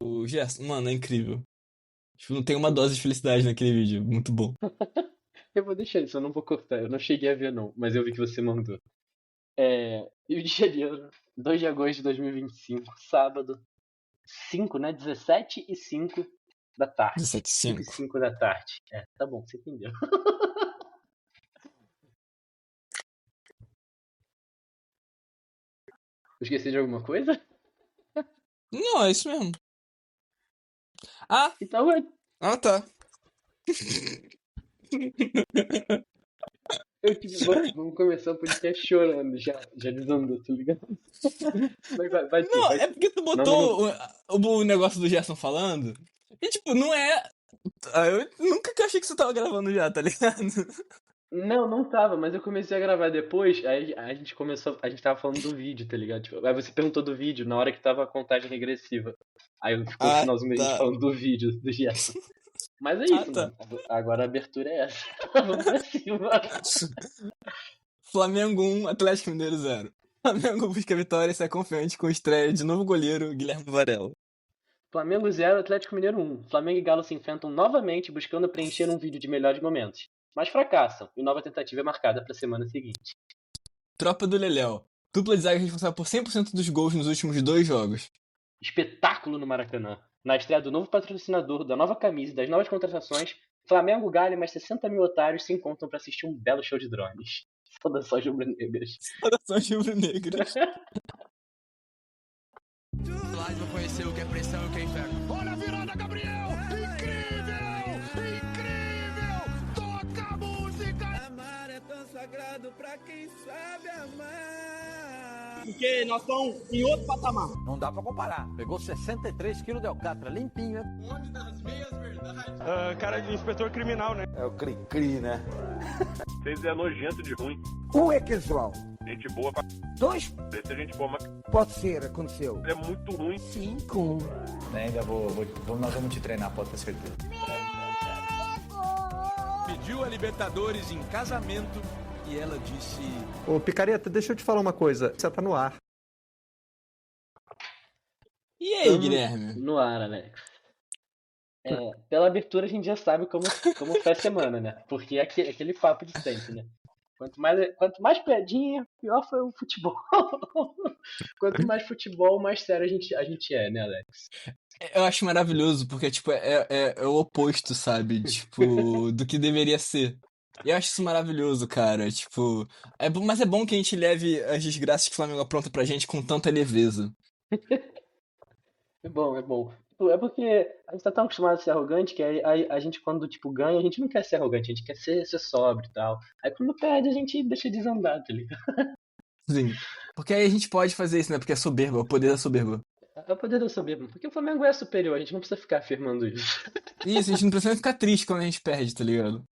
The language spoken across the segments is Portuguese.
O Gerson, mano, é incrível. Tipo, não tem uma dose de felicidade naquele vídeo. Muito bom. Eu vou deixar isso, eu não vou cortar. Eu não cheguei a ver, não, mas eu vi que você mandou. Rio de Janeiro, 2 de agosto de 2025, sábado, 5, né? 17h05 da tarde. 5 e 17,5. 5 da tarde. Tá bom, você entendeu. Eu esqueci de alguma coisa? Não, é isso mesmo. Ah, Então, tá. vamos começar o podcast chorando, já desandou, tá ligado? Mas vai tu, Não, vai é tu. porque tu Não, não, não. botou o negócio do Gerson falando. E, tipo, não é. Eu nunca que eu achei que você tava gravando já, tá ligado? Não, não tava, mas eu comecei a gravar depois, aí a gente começou, a gente tava falando do vídeo, tá ligado? Tipo, aí você perguntou do vídeo na hora que tava a contagem regressiva. Aí ficou o Ah, finalzinho da gente tá. falando do vídeo, do Gerson. Mas é Ah, isso, tá. mano. Agora a abertura é essa. Vamos pra cima. Flamengo 1, Atlético Mineiro 0. Flamengo busca vitória e sai confiante com a estreia de novo goleiro Guilherme Varela. Flamengo 0, Atlético Mineiro 1. Flamengo e Galo se enfrentam novamente buscando preencher um vídeo de melhores momentos. Mas fracassam, e nova tentativa é marcada pra semana seguinte. Tropa do Leléu. Dupla de zaga responsável por 100% dos gols nos últimos 2 jogos. Espetáculo no Maracanã. Na estreia do novo patrocinador, da nova camisa e das novas contratações, Flamengo, Galo e mais 60 mil otários se encontram para assistir um belo show de drones. Saudações rubro-negras. Saudações rubro-negras. Lá eles vão conhecer o que é pressão e o que é inferno. Olha a virada, Gabriel! Incrível! Incrível! Toca a música! Amar é tão sagrado pra quem sabe amar. Porque nós estamos em outro patamar. Não dá pra comparar. Pegou 63 quilos de alcatra, limpinho, né? Onde das meias verdades? Cara de inspetor criminal, né? É o cri-cri, né? Vocês é nojento de ruim. Um é casual. Gente boa pra... 2, Esse é gente boa, mas pode ser, aconteceu. é muito ruim. 5. Ainda nós vamos te treinar, pode ter certeza. Pediu a Libertadores em casamento e ela disse... Ô, Picareta, deixa eu te falar uma coisa. Você tá no ar. E aí, Guilherme? No ar, Alex. Pela abertura a gente já sabe como foi a semana, né? Porque é aquele papo de sempre, né? Quanto mais piadinha, pior foi o futebol. Quanto mais futebol, mais sério a gente é, né, Alex? Eu acho maravilhoso, porque, tipo, é o oposto, sabe? Tipo, do que deveria ser. E eu acho isso maravilhoso, cara. Tipo, mas é bom que a gente leve as desgraças que o Flamengo apronta pra gente com tanta leveza. É bom, é bom. É porque a gente tá tão acostumado a ser arrogante que a gente, quando, tipo, ganha, a gente não quer ser arrogante, a gente quer ser sóbrio e tal. Aí quando perde, a gente deixa de desandar, tá ligado? Sim. Porque aí a gente pode fazer isso, né? Porque é soberba, é o poder da soberba. É o poder da soberba. Porque o Flamengo é superior, a gente não precisa ficar afirmando isso. Isso, a gente não precisa ficar triste quando a gente perde, tá ligado?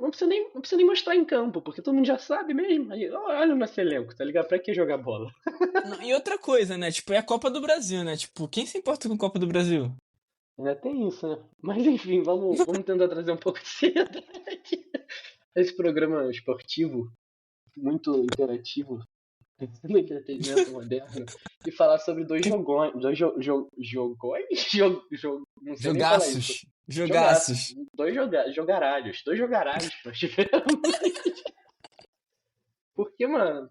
Não precisa nem mostrar em campo, porque todo mundo já sabe mesmo. Aí, olha o nosso elenco, tá ligado? Pra que jogar bola? E outra coisa, né? Tipo, é a Copa do Brasil, né? Tipo, quem se importa com a Copa do Brasil? Ainda tem isso, né? Mas enfim, vamos tentar trazer um pouco de seriedade. Esse programa esportivo, muito interativo, no entretenimento moderno, e falar sobre dois jogões. Jogões? Não sei nem falar isso. Jogaços. Jogaralhos que nós tivemos. Porque, mano,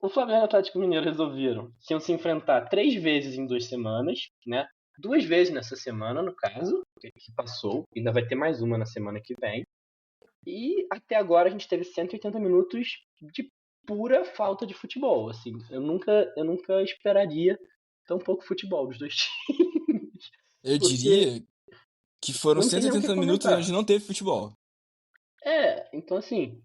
o Flamengo e o Atlético Mineiro resolveram que iam se enfrentar 3 vezes em 2 semanas, né? 2 vezes nessa semana, no caso, que passou. Ainda vai ter mais uma na semana que vem. E até agora a gente teve 180 minutos de pura falta de futebol. Assim, eu nunca esperaria tão pouco futebol dos dois times. Eu diria que foram não tem nem o que 180 minutos comentar. onde não teve futebol. Então assim,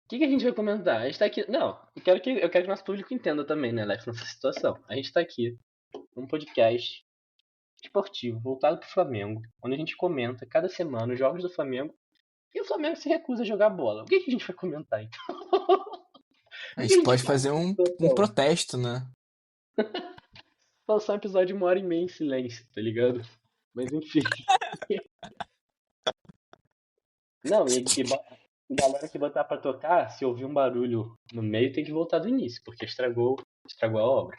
o que a gente vai comentar? A gente tá aqui. Não, eu quero que o nosso público entenda também, né, Alex, nessa situação. A gente tá aqui num podcast esportivo voltado pro Flamengo, onde a gente comenta cada semana os jogos do Flamengo e o Flamengo se recusa a jogar bola. O que a gente vai comentar então? A gente pode fazer um protesto, né? Passar um episódio de 1h30 em silêncio, tá ligado? Mas enfim. Não, e galera que botar pra tocar, se ouvir um barulho no meio, tem que voltar do início, porque estragou a obra.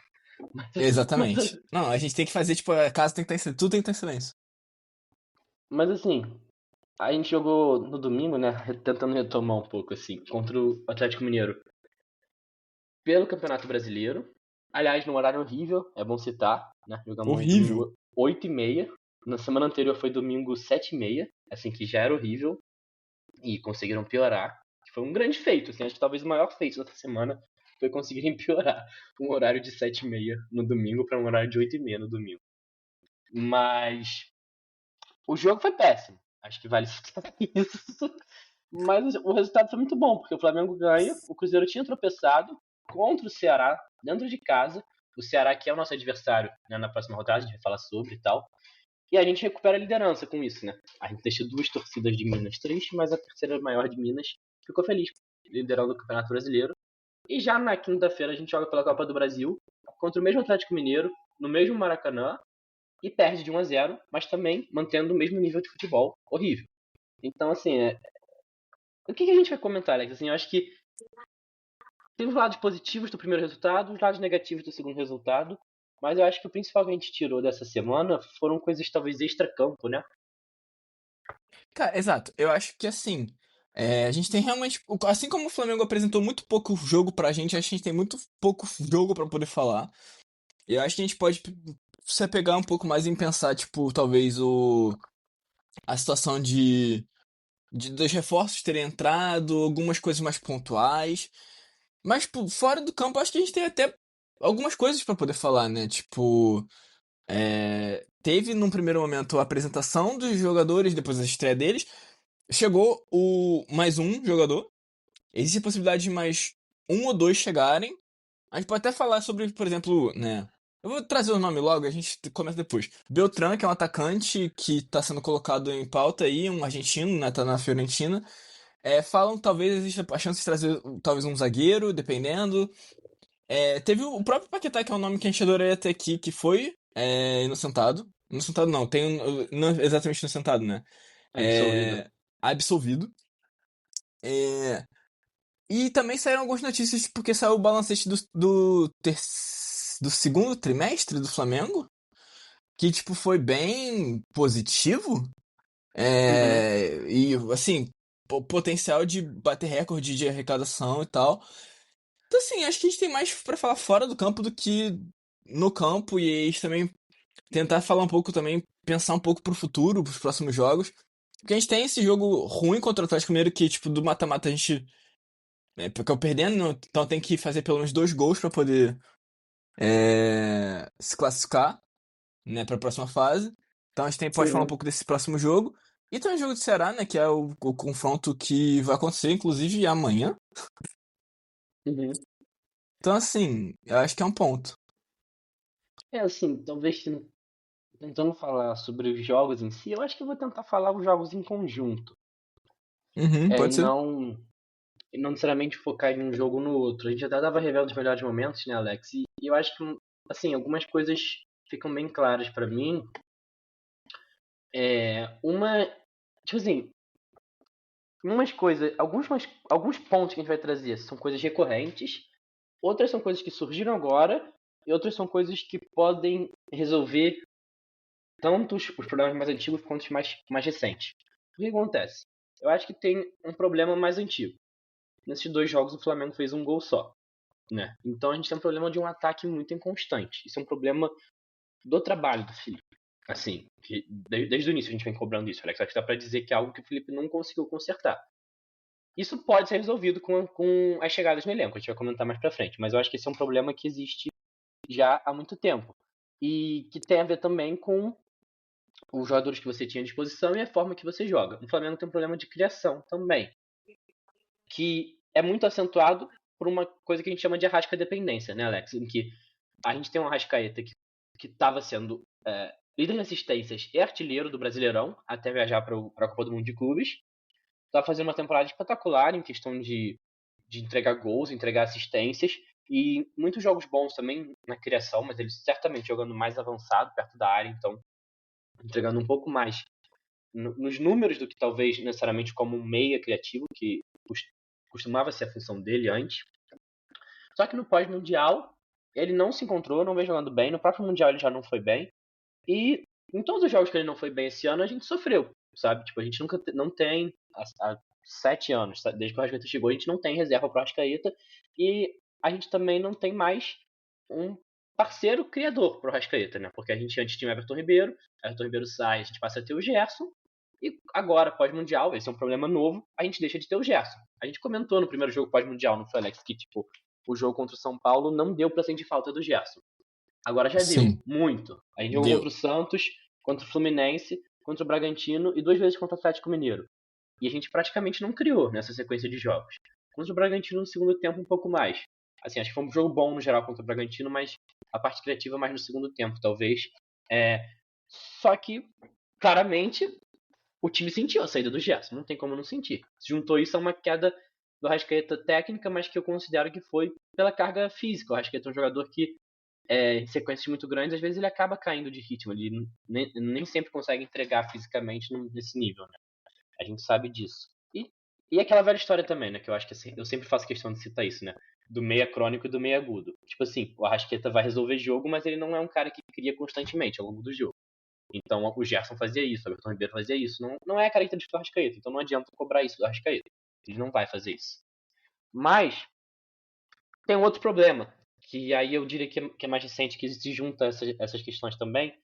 Exatamente. Não, a gente tem que fazer, tipo, a casa tem que estar em silêncio. Tudo tem que estar em silêncio. Mas assim, a gente jogou no domingo, né? Tentando retomar um pouco, assim, contra o Atlético Mineiro pelo Campeonato Brasileiro. Aliás, num horário horrível, é bom citar, né? Jogamos no Horrível. domingo 8h30. Na semana anterior foi domingo 7h30, assim, que já era horrível. E conseguiram piorar. Foi um grande feito, assim, acho que talvez o maior feito dessa semana foi conseguirem piorar um horário de 7h30 no domingo para um horário de 8h30 no domingo. Mas o jogo foi péssimo. Acho que vale citar isso. Mas o resultado foi muito bom, porque o Flamengo ganha, o Cruzeiro tinha tropeçado contra o Ceará, dentro de casa. O Ceará, que é o nosso adversário, né, na próxima rodada, a gente vai falar sobre e tal. E a gente recupera a liderança com isso, né? A gente deixa 2 torcidas de Minas tristes, mas a terceira maior de Minas ficou feliz, liderando o Campeonato Brasileiro. E já na quinta-feira a gente joga pela Copa do Brasil, contra o mesmo Atlético Mineiro, no mesmo Maracanã, e perde de 1-0, mas também mantendo o mesmo nível de futebol horrível. Então, assim, o que a gente vai comentar, Alex? Assim, eu acho que tem os lados positivos do primeiro resultado, os lados negativos do segundo resultado, mas eu acho que o principal que a gente tirou dessa semana foram coisas talvez extra-campo, né? Cara, exato. Eu acho que assim, a gente tem realmente. Assim como o Flamengo apresentou muito pouco jogo pra gente, acho que a gente tem muito pouco jogo pra poder falar. E eu acho que a gente pode se apegar um pouco mais em pensar, tipo, talvez a situação dos reforços terem entrado, algumas coisas mais pontuais. Mas, tipo, fora do campo, acho que a gente tem até algumas coisas pra poder falar, né? Tipo, teve num primeiro momento a apresentação dos jogadores, depois a estreia deles. Chegou o mais um jogador. Existe a possibilidade de mais um ou dois chegarem. A gente pode até falar sobre, por exemplo, né? Eu vou trazer o nome logo, a gente começa depois. Beltrán, que é um atacante que está sendo colocado em pauta aí, um argentino, né? Tá na Fiorentina. Falam que talvez exista a chance de trazer talvez um zagueiro, dependendo. Teve o próprio Paquetá, que é um nome que a gente adoraria ter aqui, que foi inocentado. Inocentado não, não exatamente inocentado, né? Absolvido. Absolvido. E também saíram algumas notícias porque saiu o balancete do segundo trimestre do Flamengo, que tipo foi bem positivo. Uhum. E assim, potencial de bater recorde de arrecadação e tal. Então assim, acho que a gente tem mais pra falar fora do campo do que no campo e a gente também tentar falar um pouco também, pensar um pouco pro futuro, pros próximos jogos. Porque a gente tem esse jogo ruim contra o Atlético Mineiro que, tipo, do mata-mata a gente ficou perdendo, então tem que fazer pelo menos 2 gols pra poder se classificar, né, pra próxima fase. Então a gente pode falar um Uhum. pouco desse próximo jogo. E tem o jogo do Ceará, né, que é o confronto que vai acontecer, inclusive, amanhã. Uhum. Então, assim, eu acho que é um ponto. Assim, talvez tentando falar sobre os jogos em si, eu acho que eu vou tentar falar os jogos em conjunto. Uhum, E pode ser. não necessariamente focar em um jogo no outro. A gente até dava revela dos melhores momentos, né, Alex? E eu acho que, assim, algumas coisas ficam bem claras pra mim. Tipo assim, alguns pontos que a gente vai trazer são coisas recorrentes, outras são coisas que surgiram agora, e outras são coisas que podem resolver tanto os problemas mais antigos quanto os mais recentes. O que acontece? Eu acho que tem um problema mais antigo. Nesses 2 jogos o Flamengo fez um gol só, né? Então a gente tem um problema de um ataque muito inconstante. Isso é um problema do trabalho do Felipe. Assim, desde o início a gente vem cobrando isso, Alex. Acho que dá pra dizer que é algo que o Felipe não conseguiu consertar. Isso pode ser resolvido com as chegadas no elenco, a gente vai comentar mais pra frente, mas eu acho que esse é um problema que existe já há muito tempo. E que tem a ver também com os jogadores que você tinha à disposição e a forma que você joga. O Flamengo tem um problema de criação também, que é muito acentuado por uma coisa que a gente chama de arrasca dependência, né, Alex? Em que a gente tem um Arrascaeta que estava sendo líder de assistências e artilheiro do Brasileirão até viajar para a Copa do Mundo de Clubes. Estava fazendo uma temporada espetacular em questão de entregar gols, entregar assistências e muitos jogos bons também na criação, mas ele certamente jogando mais avançado, perto da área, então entregando um pouco mais nos números do que talvez necessariamente como um meia criativo, que costumava ser a função dele antes. Só que no pós-mundial, ele não se encontrou, não vem jogando bem. No próprio Mundial ele já não foi bem. E em todos os jogos que ele não foi bem esse ano, a gente sofreu, sabe? Tipo, a gente nunca não tem, há 7 anos, desde que o Arrascaeta chegou, a gente não tem reserva pro Arrascaeta. E a gente também não tem mais um parceiro criador pro Arrascaeta, né? Porque a gente antes tinha o Everton Ribeiro sai, a gente passa a ter o Gerson. E agora, pós-mundial, esse é um problema novo, a gente deixa de ter o Gerson. A gente comentou no primeiro jogo pós-mundial, não foi, Alex? Que, tipo, o jogo contra o São Paulo não deu pra sentir falta do Gerson. Agora já Sim. deu, muito. A gente jogou Deu. contra o Santos, contra o Fluminense, contra o Bragantino e 2 vezes contra o Atlético Mineiro. E a gente praticamente não criou nessa sequência de jogos. Contra o Bragantino no segundo tempo um pouco mais. Assim, acho que foi um jogo bom no geral contra o Bragantino, mas a parte criativa mais no segundo tempo, talvez. Só que, claramente, o time sentiu a saída do Gerson, não tem como não sentir. Se juntou isso a uma queda do Arrascaeta técnica, mas que eu considero que foi pela carga física. O Arrascaeta é um jogador que, em sequências muito grandes, às vezes ele acaba caindo de ritmo. Ele nem sempre consegue entregar fisicamente nesse nível, né? A gente sabe disso. E aquela velha história também, né? Que eu acho que assim, eu sempre faço questão de citar isso, né? Do meia crônico e do meia agudo. Tipo assim, o Arrascaeta vai resolver jogo, mas ele não é um cara que cria constantemente ao longo do jogo. Então o Gerson fazia isso, o Everton Ribeiro fazia isso. Não é a característica do Arrascaeta, então não adianta cobrar isso do Arrascaeta. Ele não vai fazer isso. Mas tem um outro problema, que aí eu diria que é mais recente, que se junta a essas questões também,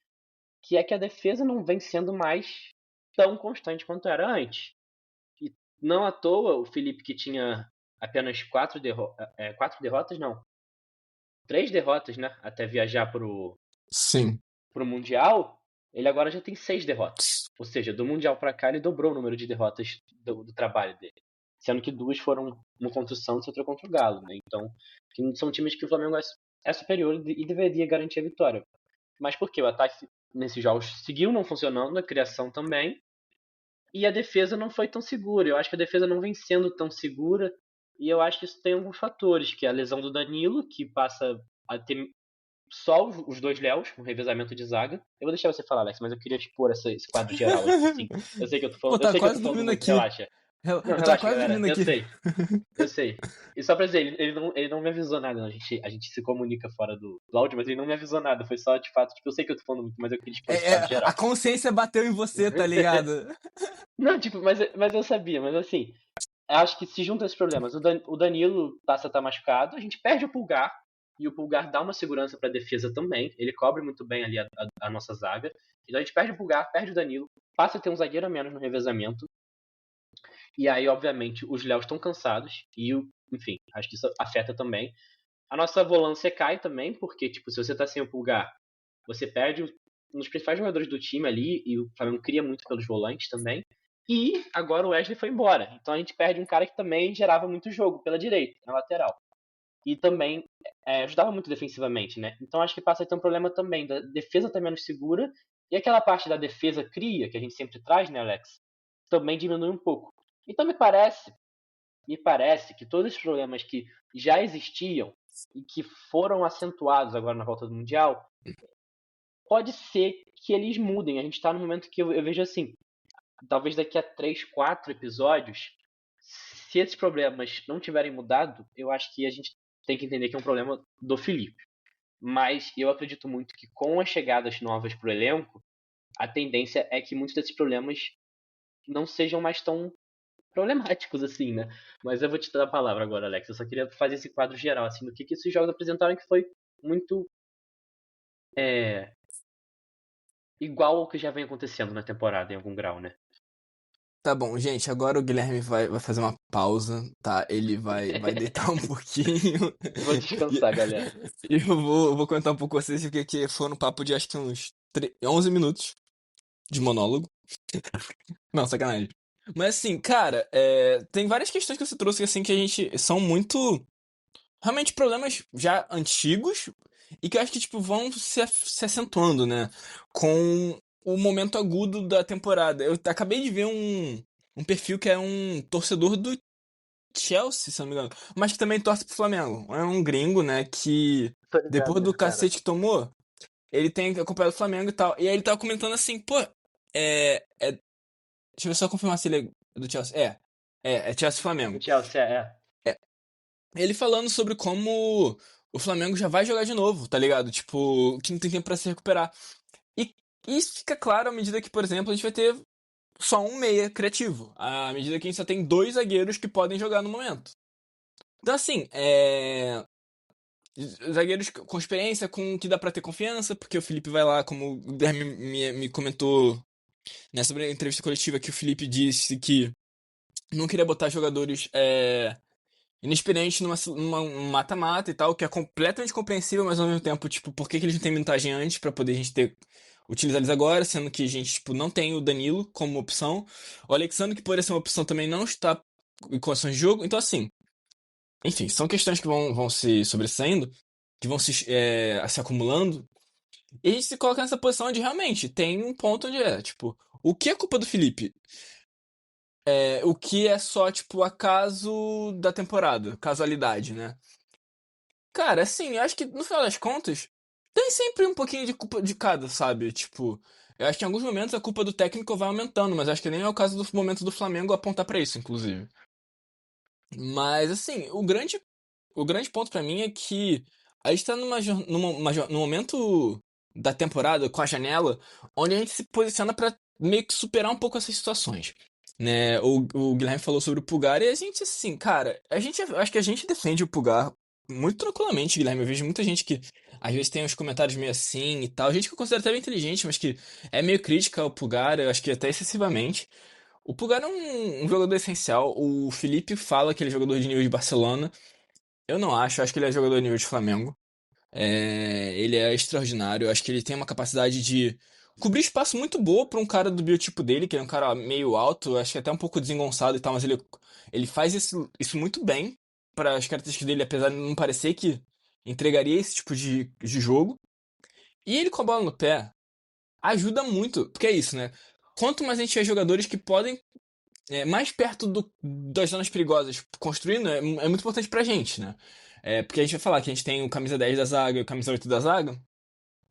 que é que a defesa não vem sendo mais tão constante quanto era antes. E não à toa o Felipe, que tinha apenas 4 derrotas, não. 3 derrotas, né? Até viajar pro Sim. Mundial, ele agora já tem 6 derrotas. Ou seja, do Mundial pra cá ele dobrou o número de derrotas do trabalho dele. Sendo que 2 foram uma contra o Santos e outra contra o Galo, né? Então, são times que o Flamengo é superior e deveria garantir a vitória. Mas por quê? O ataque nesses jogos seguiu não funcionando, a criação também. E a defesa não foi tão segura. Eu acho que a defesa não vem sendo tão segura. E eu acho que isso tem alguns fatores, que é a lesão do Danilo, que passa a ter só os 2 Léos, um revezamento de zaga. Eu vou deixar você falar, Alex, mas eu queria expor esse quadro geral. Assim. Eu sei que eu tô falando, Pô, tá eu sei que eu tô quase falando dormindo muito, aqui. relaxa. Não, Eu tava relaxa, quase galera. dormindo aqui. Eu sei. E só pra dizer, ele não me avisou nada. Não. A gente se comunica fora do áudio, mas ele não me avisou nada. Foi só, de fato, tipo, eu sei que eu tô falando muito, mas eu queria expor esse quadro geral. A consciência bateu em você, tá ligado? Não, tipo, mas eu sabia, mas assim, acho que se juntam esses problemas. O Danilo passa a estar machucado, a gente perde o Pulgar, e o Pulgar dá uma segurança pra defesa também. Ele cobre muito bem ali a nossa zaga. Então a gente perde o Pulgar, perde o Danilo, passa a ter um zagueiro a menos no revezamento. E aí, obviamente, os Léos estão cansados, e, enfim, acho que isso afeta também. A nossa volância cai também, porque, tipo, se você tá sem o Pulgar, você perde um dos principais jogadores do time ali, e o Flamengo cria muito pelos volantes também. E agora o Wesley foi embora. Então a gente perde um cara que também gerava muito jogo pela direita, na lateral. E também ajudava muito defensivamente, né? Então acho que passa a ter um problema também da defesa estar menos segura. E aquela parte da defesa cria, que a gente sempre traz, né, Alex? Também diminui um pouco. Então me parece que todos esses problemas que já existiam e que foram acentuados agora na volta do Mundial, pode ser que eles mudem. A gente está no momento que eu vejo assim, talvez daqui a 3, 4 episódios, se esses problemas não tiverem mudado, eu acho que a gente tem que entender que é um problema do Felipe. Mas eu acredito muito que com as chegadas novas pro elenco, a tendência é que muitos desses problemas não sejam mais tão problemáticos assim, né? Mas eu vou te dar a palavra agora, Alex. Eu só queria fazer esse quadro geral, assim, do que esses jogos apresentaram, que foi muito igual ao que já vem acontecendo na temporada, em algum grau, né? Tá bom, gente, agora o Guilherme vai fazer uma pausa, tá? Ele vai deitar um pouquinho. Vou descansar, galera. E eu vou comentar um pouco com vocês, porque foi um papo de acho que uns 11 minutos de monólogo. Não, sacanagem. Mas assim, cara, tem várias questões que você trouxe assim que a gente são muito realmente problemas já antigos e que eu acho que tipo vão se acentuando, né, com o momento agudo da temporada. Eu acabei de ver um perfil que é um torcedor do Chelsea, se não me engano, mas que também torce pro Flamengo. É um gringo, né, que depois do cacete que tomou, ele tem acompanhado o Flamengo e tal. E aí ele tava comentando assim, pô, deixa eu só confirmar se ele é do Chelsea. É Chelsea e Flamengo. O Chelsea, Ele falando sobre como o Flamengo já vai jogar de novo, tá ligado? Tipo, que não tem tempo pra se recuperar. E isso fica claro à medida que, por exemplo, a gente vai ter só um meia criativo. À medida que a gente só tem dois zagueiros que podem jogar no momento. Então, assim, zagueiros com experiência, com que dá pra ter confiança, porque o Felipe vai lá, como o Guilherme me comentou nessa entrevista coletiva, que o Felipe disse que não queria botar jogadores inexperientes numa mata-mata e tal, que é completamente compreensível, mas ao mesmo tempo, tipo, por que que eles não têm minutagem antes pra poder a gente utilizar eles agora, sendo que a gente, tipo, não tem o Danilo como opção. O Alexandre, que poderia ser uma opção, também não está em condições de jogo. Então, assim, enfim, são questões que vão se sobressaindo, que vão se acumulando. E a gente se coloca nessa posição onde realmente tem um ponto onde tipo, o que é culpa do Felipe? O que é só, tipo, acaso da temporada, casualidade, né? Cara, assim, eu acho que no final das contas, tem sempre um pouquinho de culpa de cada, sabe? Tipo, eu acho que em alguns momentos a culpa do técnico vai aumentando, mas acho que nem é o caso do momento do Flamengo apontar pra isso, inclusive. Mas, assim, o grande ponto pra mim é que a gente tá num momento da temporada, com a janela, onde a gente se posiciona pra meio que superar um pouco essas situações. Né? O Guilherme falou sobre o Pulgar e a gente, assim, cara, acho que a gente defende o Pulgar muito tranquilamente, Guilherme. Eu vejo muita gente que às vezes tem uns comentários meio assim e tal, gente que eu considero até bem inteligente, mas que é meio crítica ao Pulgar, eu acho que até excessivamente. O Pulgar é um jogador essencial. O Felipe fala que ele é jogador de nível de Barcelona. Eu não acho que ele é jogador de nível de Flamengo. Ele é extraordinário. Eu acho que ele tem uma capacidade de cobrir espaço muito boa para um cara do biotipo dele, que é um cara meio alto, acho que até um pouco desengonçado e tal, mas ele faz isso muito bem para as características dele, apesar de não parecer que entregaria esse tipo de jogo. E ele com a bola no pé ajuda muito, porque é isso, né? Quanto mais a gente tiver jogadores que podem mais perto das zonas perigosas construindo, é muito importante pra gente, né? Porque a gente vai falar que a gente tem o camisa 10 da zaga e o camisa 8 da zaga,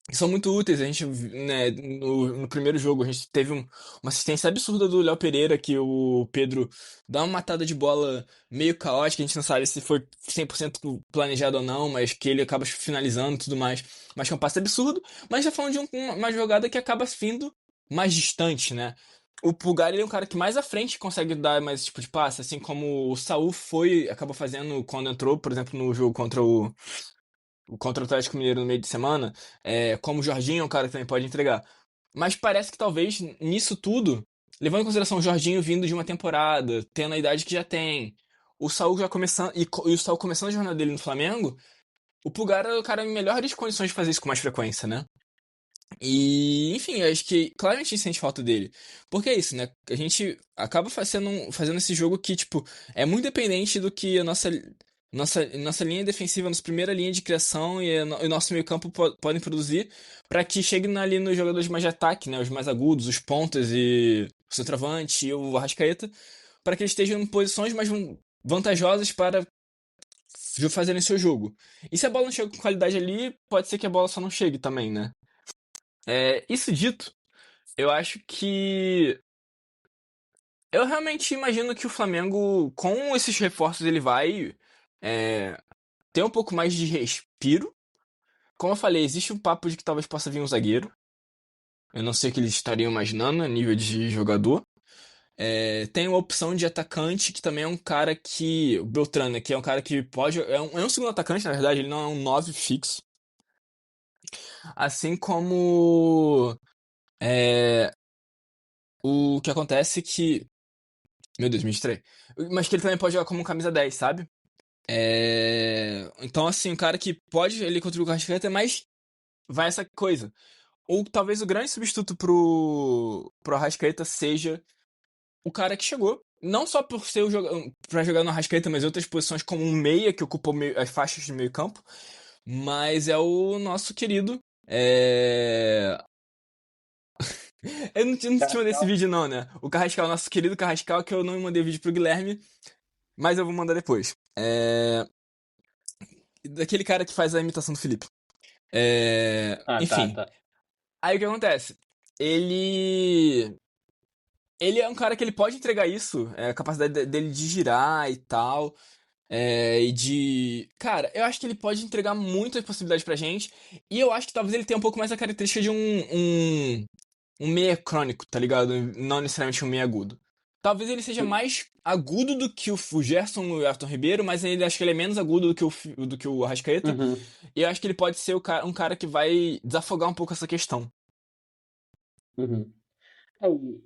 que são muito úteis. A gente, né, no primeiro jogo, a gente teve uma assistência absurda do Léo Pereira, que o Pedro dá uma matada de bola meio caótica, a gente não sabe se foi 100% planejado ou não, mas que ele acaba finalizando e tudo mais. Mas que é um passe absurdo. Mas já falando de uma jogada que acaba vindo mais distante, né? O Pulgar, ele é um cara que mais à frente consegue dar mais esse tipo de passe, assim como o Saul acabou fazendo quando entrou, por exemplo, no jogo contra o Atlético Mineiro no meio de semana, como o Jorginho é um cara que também pode entregar. Mas parece que talvez nisso tudo, levando em consideração o Jorginho vindo de uma temporada, tendo a idade que já tem, o Saul já começando e o Saul começando a jornada dele no Flamengo, o Pulgar é o cara em melhores condições de fazer isso com mais frequência, né? E, enfim, eu acho que claramente a gente sente falta dele. Porque é isso, né? A gente acaba fazendo esse jogo que, tipo, é muito dependente do que a nossa linha defensiva, nossa primeira linha de criação e o nosso meio-campo podem produzir para que chegue ali nos jogadores mais de ataque, né? Os mais agudos, os pontas e o centroavante e o Arrascaeta, para que eles estejam em posições mais vantajosas para fazerem seu jogo. E se a bola não chega com qualidade ali, pode ser que a bola só não chegue também, né? Isso dito, eu acho que. Eu realmente imagino que o Flamengo, com esses reforços, ele vai ter um pouco mais de respiro. Como eu falei, existe um papo de que talvez possa vir um zagueiro. Eu não sei o que eles estariam imaginando a nível de jogador. Tem uma opção de atacante que também é um cara que. O Beltrán, né, que é um cara que pode. É um segundo atacante, na verdade, ele não é um 9 fixo. Assim como. é, o que acontece que. Meu Deus, me distraí. Mas que ele também pode jogar como um camisa 10, sabe? Então, assim, um cara que pode ele contribuir com a Arrascaeta, mas vai essa coisa. Ou talvez o grande substituto pro Arrascaeta seja o cara que chegou. Não só por ser pra jogar no Arrascaeta, mas em outras posições como um meia que ocupa as faixas de meio campo. Mas é o nosso querido. Eu não te mandei esse vídeo não, né? O Carrascal, nosso querido Carrascal, que eu não mandei o vídeo pro Guilherme, mas eu vou mandar depois. Daquele cara que faz a imitação do Felipe. Enfim. Tá. Aí o que acontece? Ele. Ele é um cara que ele pode entregar isso, a capacidade dele de girar e tal. E de. Cara, eu acho que ele pode entregar muitas possibilidades pra gente. E eu acho que talvez ele tenha um pouco mais a característica de um meia crônico, tá ligado? Não necessariamente um meia agudo. Talvez ele seja mais agudo do que o Gerson e o Everton Ribeiro, mas ele acho que ele é menos agudo do que o Arrascaeta. Uhum, E eu acho que ele pode ser um cara que vai desafogar um pouco essa questão. uhum.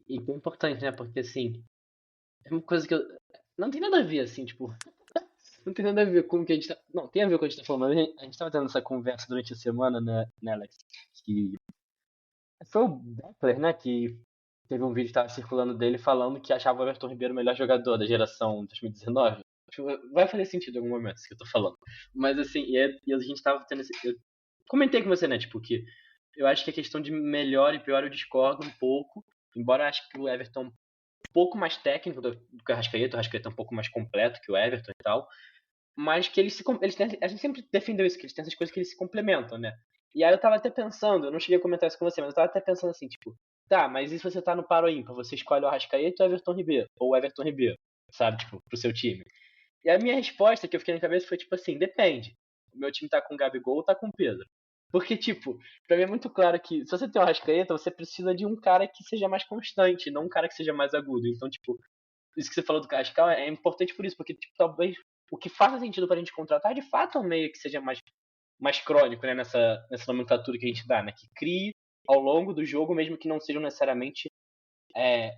E que é importante, né? Porque assim, é uma coisa que eu. Não tem nada a ver, assim, tipo. Não tem nada a ver com o que a gente tá. Não, tem a ver com o que a gente tá falando, mas a gente tava tendo essa conversa durante a semana, né, Alex? Que foi o Beckler, né? Que teve um vídeo que tava circulando dele falando que achava o Everton Ribeiro o melhor jogador da geração 2019. Tipo, vai fazer sentido em algum momento isso que eu tô falando. Mas assim, e a gente tava tendo esse. Eu comentei com você, né? Tipo, que eu acho que a questão de melhor e pior eu discordo um pouco. Embora eu acho que o Everton é um pouco mais técnico do que o Arrascaeta é um pouco mais completo que o Everton e tal. Mas que a gente sempre defendeu isso, que eles têm essas coisas que eles se complementam, né? E aí eu tava até pensando, eu não cheguei a comentar isso com você, mas eu tava até pensando assim, tipo, tá, mas e se você tá no paro ímpar, você escolhe o Arrascaeta ou o Everton Ribeiro? Ou o Everton Ribeiro, sabe, tipo, pro seu time. E a minha resposta que eu fiquei na cabeça foi tipo assim, depende. O meu time tá com o Gabigol ou tá com o Pedro? Porque, tipo, pra mim é muito claro que se você tem o Arrascaeta, você precisa de um cara que seja mais constante, não um cara que seja mais agudo. Então, tipo, isso que você falou do Cascal é importante por isso, porque tipo, talvez o que faça sentido pra gente contratar é de fato um meio que seja mais crônico, né, nessa nomenclatura que a gente dá, né? Que crie ao longo do jogo, mesmo que não seja necessariamente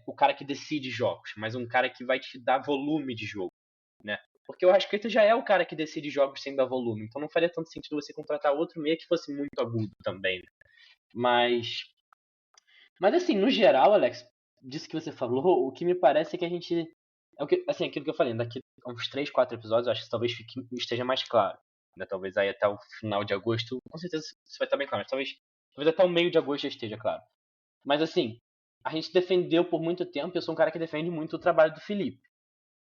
o cara que decide jogos, mas um cara que vai te dar volume de jogo, né? Porque o Arrascaeta já é o cara que decide jogos sem dar volume, então não faria tanto sentido você contratar outro meia que fosse muito agudo também, né? Mas, mas assim, no geral, Alex, disso que você falou, o que me parece é que a gente assim, aquilo que eu falei, daqui a uns 3, 4 episódios, eu acho que talvez esteja mais claro. Né? Talvez aí até o final de agosto, com certeza isso vai estar bem claro, mas talvez até o meio de agosto já esteja claro. Mas assim, a gente defendeu por muito tempo, eu sou um cara que defende muito o trabalho do Felipe.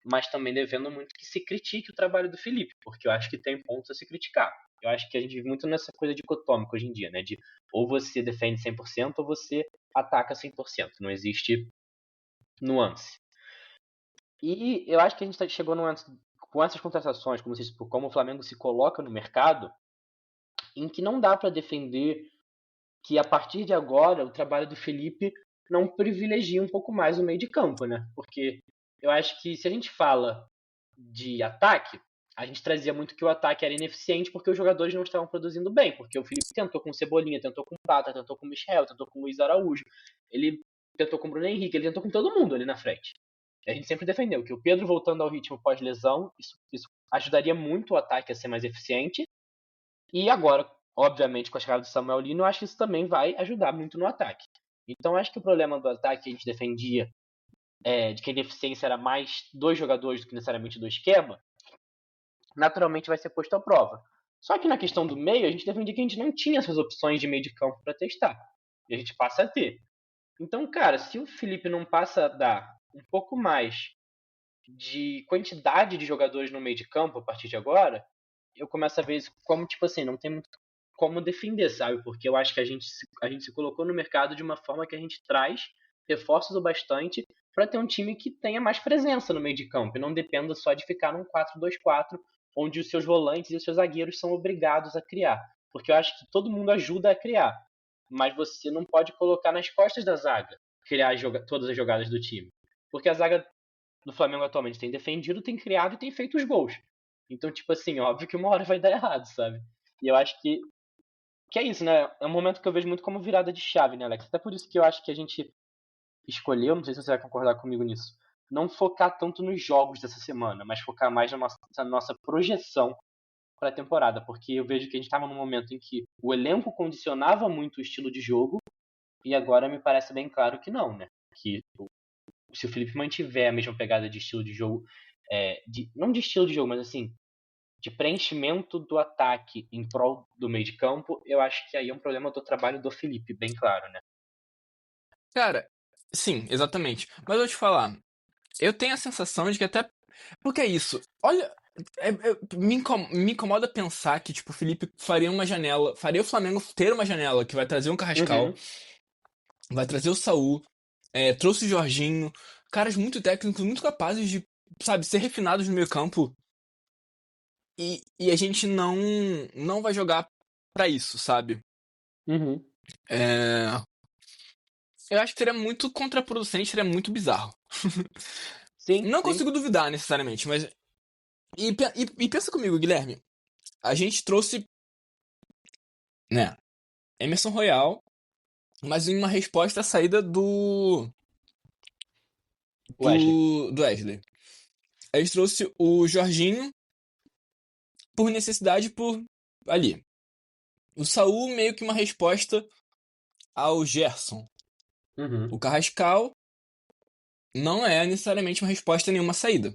Mas também defendo muito que se critique o trabalho do Felipe, porque eu acho que tem pontos a se criticar. Eu acho que a gente vive muito nessa coisa dicotômica hoje em dia, né? De ou você defende 100% ou você ataca 100%. Não existe nuance. E eu acho que a gente chegou com essas contratações, como o Flamengo se coloca no mercado, em que não dá para defender que a partir de agora o trabalho do Felipe não privilegia um pouco mais o meio de campo, né? Porque eu acho que se a gente fala de ataque, a gente trazia muito que o ataque era ineficiente porque os jogadores não estavam produzindo bem, porque o Felipe tentou com o Cebolinha, tentou com o Tata, tentou com o Michel, tentou com o Luiz Araújo, ele tentou com o Bruno Henrique, ele tentou com todo mundo ali na frente. A gente sempre defendeu que o Pedro voltando ao ritmo pós-lesão, isso ajudaria muito o ataque a ser mais eficiente. E agora, obviamente, com a chegada do Samuel Lino, eu acho que isso também vai ajudar muito no ataque. Então, acho que o problema do ataque que a gente defendia, de que a ineficiência era mais dois jogadores do que necessariamente do esquema, naturalmente vai ser posto à prova. Só que na questão do meio, a gente defendia que a gente não tinha essas opções de meio de campo para testar. E a gente passa a ter. Então, cara, se o Felipe não passa a dar um pouco mais de quantidade de jogadores no meio de campo a partir de agora, eu começo a ver isso como, tipo assim, não tem muito como defender, sabe? Porque eu acho que a gente se colocou no mercado de uma forma que a gente traz reforços o bastante para ter um time que tenha mais presença no meio de campo e não dependa só de ficar num 4-2-4, onde os seus volantes e os seus zagueiros são obrigados a criar. Porque eu acho que todo mundo ajuda a criar, mas você não pode colocar nas costas da zaga criar todas as jogadas do time. Porque a zaga do Flamengo atualmente tem defendido, tem criado e tem feito os gols. Então, tipo assim, óbvio que uma hora vai dar errado, sabe? E eu acho que é isso, né? É um momento que eu vejo muito como virada de chave, né, Alex? Até por isso que eu acho que a gente escolheu, não sei se você vai concordar comigo nisso, não focar tanto nos jogos dessa semana, mas focar mais na nossa projeção para a temporada, porque eu vejo que a gente estava num momento em que o elenco condicionava muito o estilo de jogo e agora me parece bem claro que não, né? Que se o Felipe mantiver a mesma pegada de estilo de jogo, não de estilo de jogo, mas assim, de preenchimento do ataque em prol do meio de campo, eu acho que aí é um problema do trabalho do Felipe, bem claro, né? Cara, sim, exatamente. Mas eu vou te falar, eu tenho a sensação de que até. Porque é isso. Olha, me incomoda pensar que, tipo, o Felipe faria uma janela. Faria o Flamengo ter uma janela que vai trazer um Carrascal, vai trazer o Saul, trouxe o Jorginho. Caras muito técnicos, muito capazes de, sabe, ser refinados no meio-campo e a gente não vai jogar pra isso, sabe? Uhum. Eu acho que seria muito contraproducente, seria muito bizarro. Sim, Não sim. consigo duvidar necessariamente, mas. E pensa comigo, Guilherme. A gente trouxe, né, Emerson Royal, mas em uma resposta à saída Wesley. do Wesley. A gente trouxe o Jorginho por necessidade por ali. O Saul meio que uma resposta ao Gerson. Uhum. O Carrascal não é necessariamente uma resposta a nenhuma saída,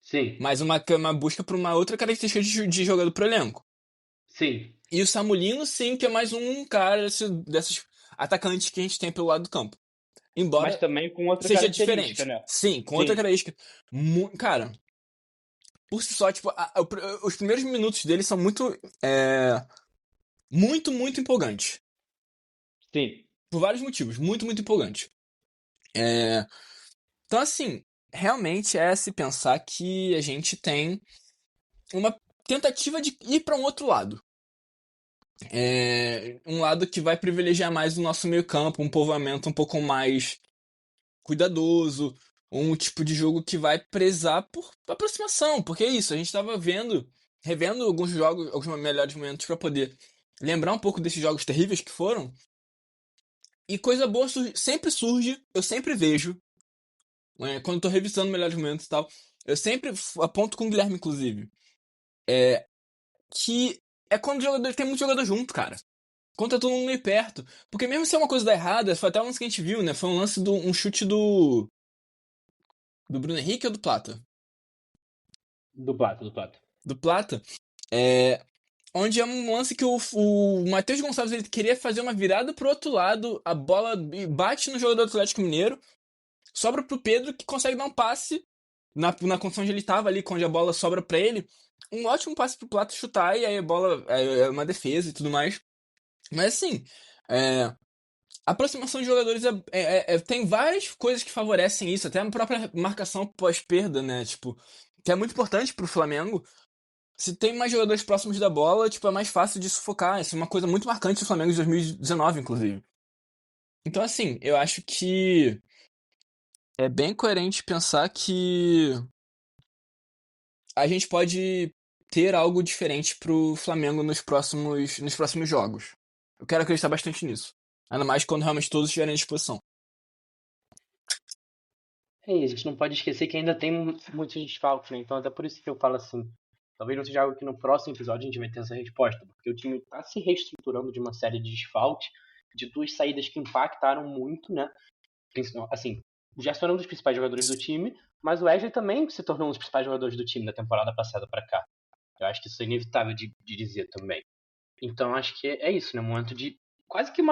Sim, mas uma busca por uma outra característica de jogador pro elenco. sim. E o Samulino, sim, que é mais um cara desses atacantes que a gente tem pelo lado do campo. Mas Embora também com outra seja característica, diferente. né? Sim, com outra Sim. característica. Cara, por si só, tipo, os primeiros minutos dele são muito empolgantes. Sim. Por vários motivos, muito empolgantes. Então, assim, realmente é se pensar que a gente tem uma tentativa de ir para um outro lado. Um lado que vai privilegiar mais o nosso meio-campo, um povoamento um pouco mais cuidadoso, um tipo de jogo que vai prezar por aproximação, porque é isso, a gente estava revendo alguns jogos, alguns melhores momentos para poder lembrar um pouco desses jogos terríveis que foram, e coisa boa sempre surge, eu sempre vejo, né, quando eu tô revisando melhores momentos e tal, eu sempre aponto com o Guilherme, inclusive, que é quando tem muito jogador junto, cara. Quando tá todo mundo meio perto. Porque mesmo se é uma coisa dar errada, foi até um lance que a gente viu, né? Foi um lance um chute do Bruno Henrique ou do Plata? Do Plata. Do Plata. Onde é um lance que o Matheus Gonçalves ele queria fazer uma virada pro outro lado, a bola bate no jogador do Atlético Mineiro, sobra pro Pedro que consegue dar um passe na condição onde ele tava ali, onde a bola sobra pra ele. Um ótimo passe pro Plata chutar e aí a bola é uma defesa e tudo mais. Mas assim, a aproximação de jogadores tem várias coisas que favorecem isso, até a própria marcação pós-perda, né? Tipo, que é muito importante pro Flamengo. Se tem mais jogadores próximos da bola, tipo, é mais fácil de sufocar. Isso é uma coisa muito marcante do Flamengo de 2019, inclusive. Então, assim, eu acho que é bem coerente pensar que a gente pode ter algo diferente pro Flamengo nos próximos jogos. Eu quero acreditar bastante nisso. Ainda mais quando realmente todos estiverem à disposição. A gente não pode esquecer que ainda tem muitos desfalques, né? Então até por isso que eu falo assim, talvez não seja algo que no próximo episódio a gente vai ter essa resposta, porque o time tá se reestruturando de uma série de desfalques, de duas saídas que impactaram muito, né? Assim, o Gerson era um dos principais jogadores do time, mas o Wesley também se tornou um dos principais jogadores do time da temporada passada pra cá. Eu acho que isso é inevitável de dizer também. Então acho que é isso, né? Um momento de quase que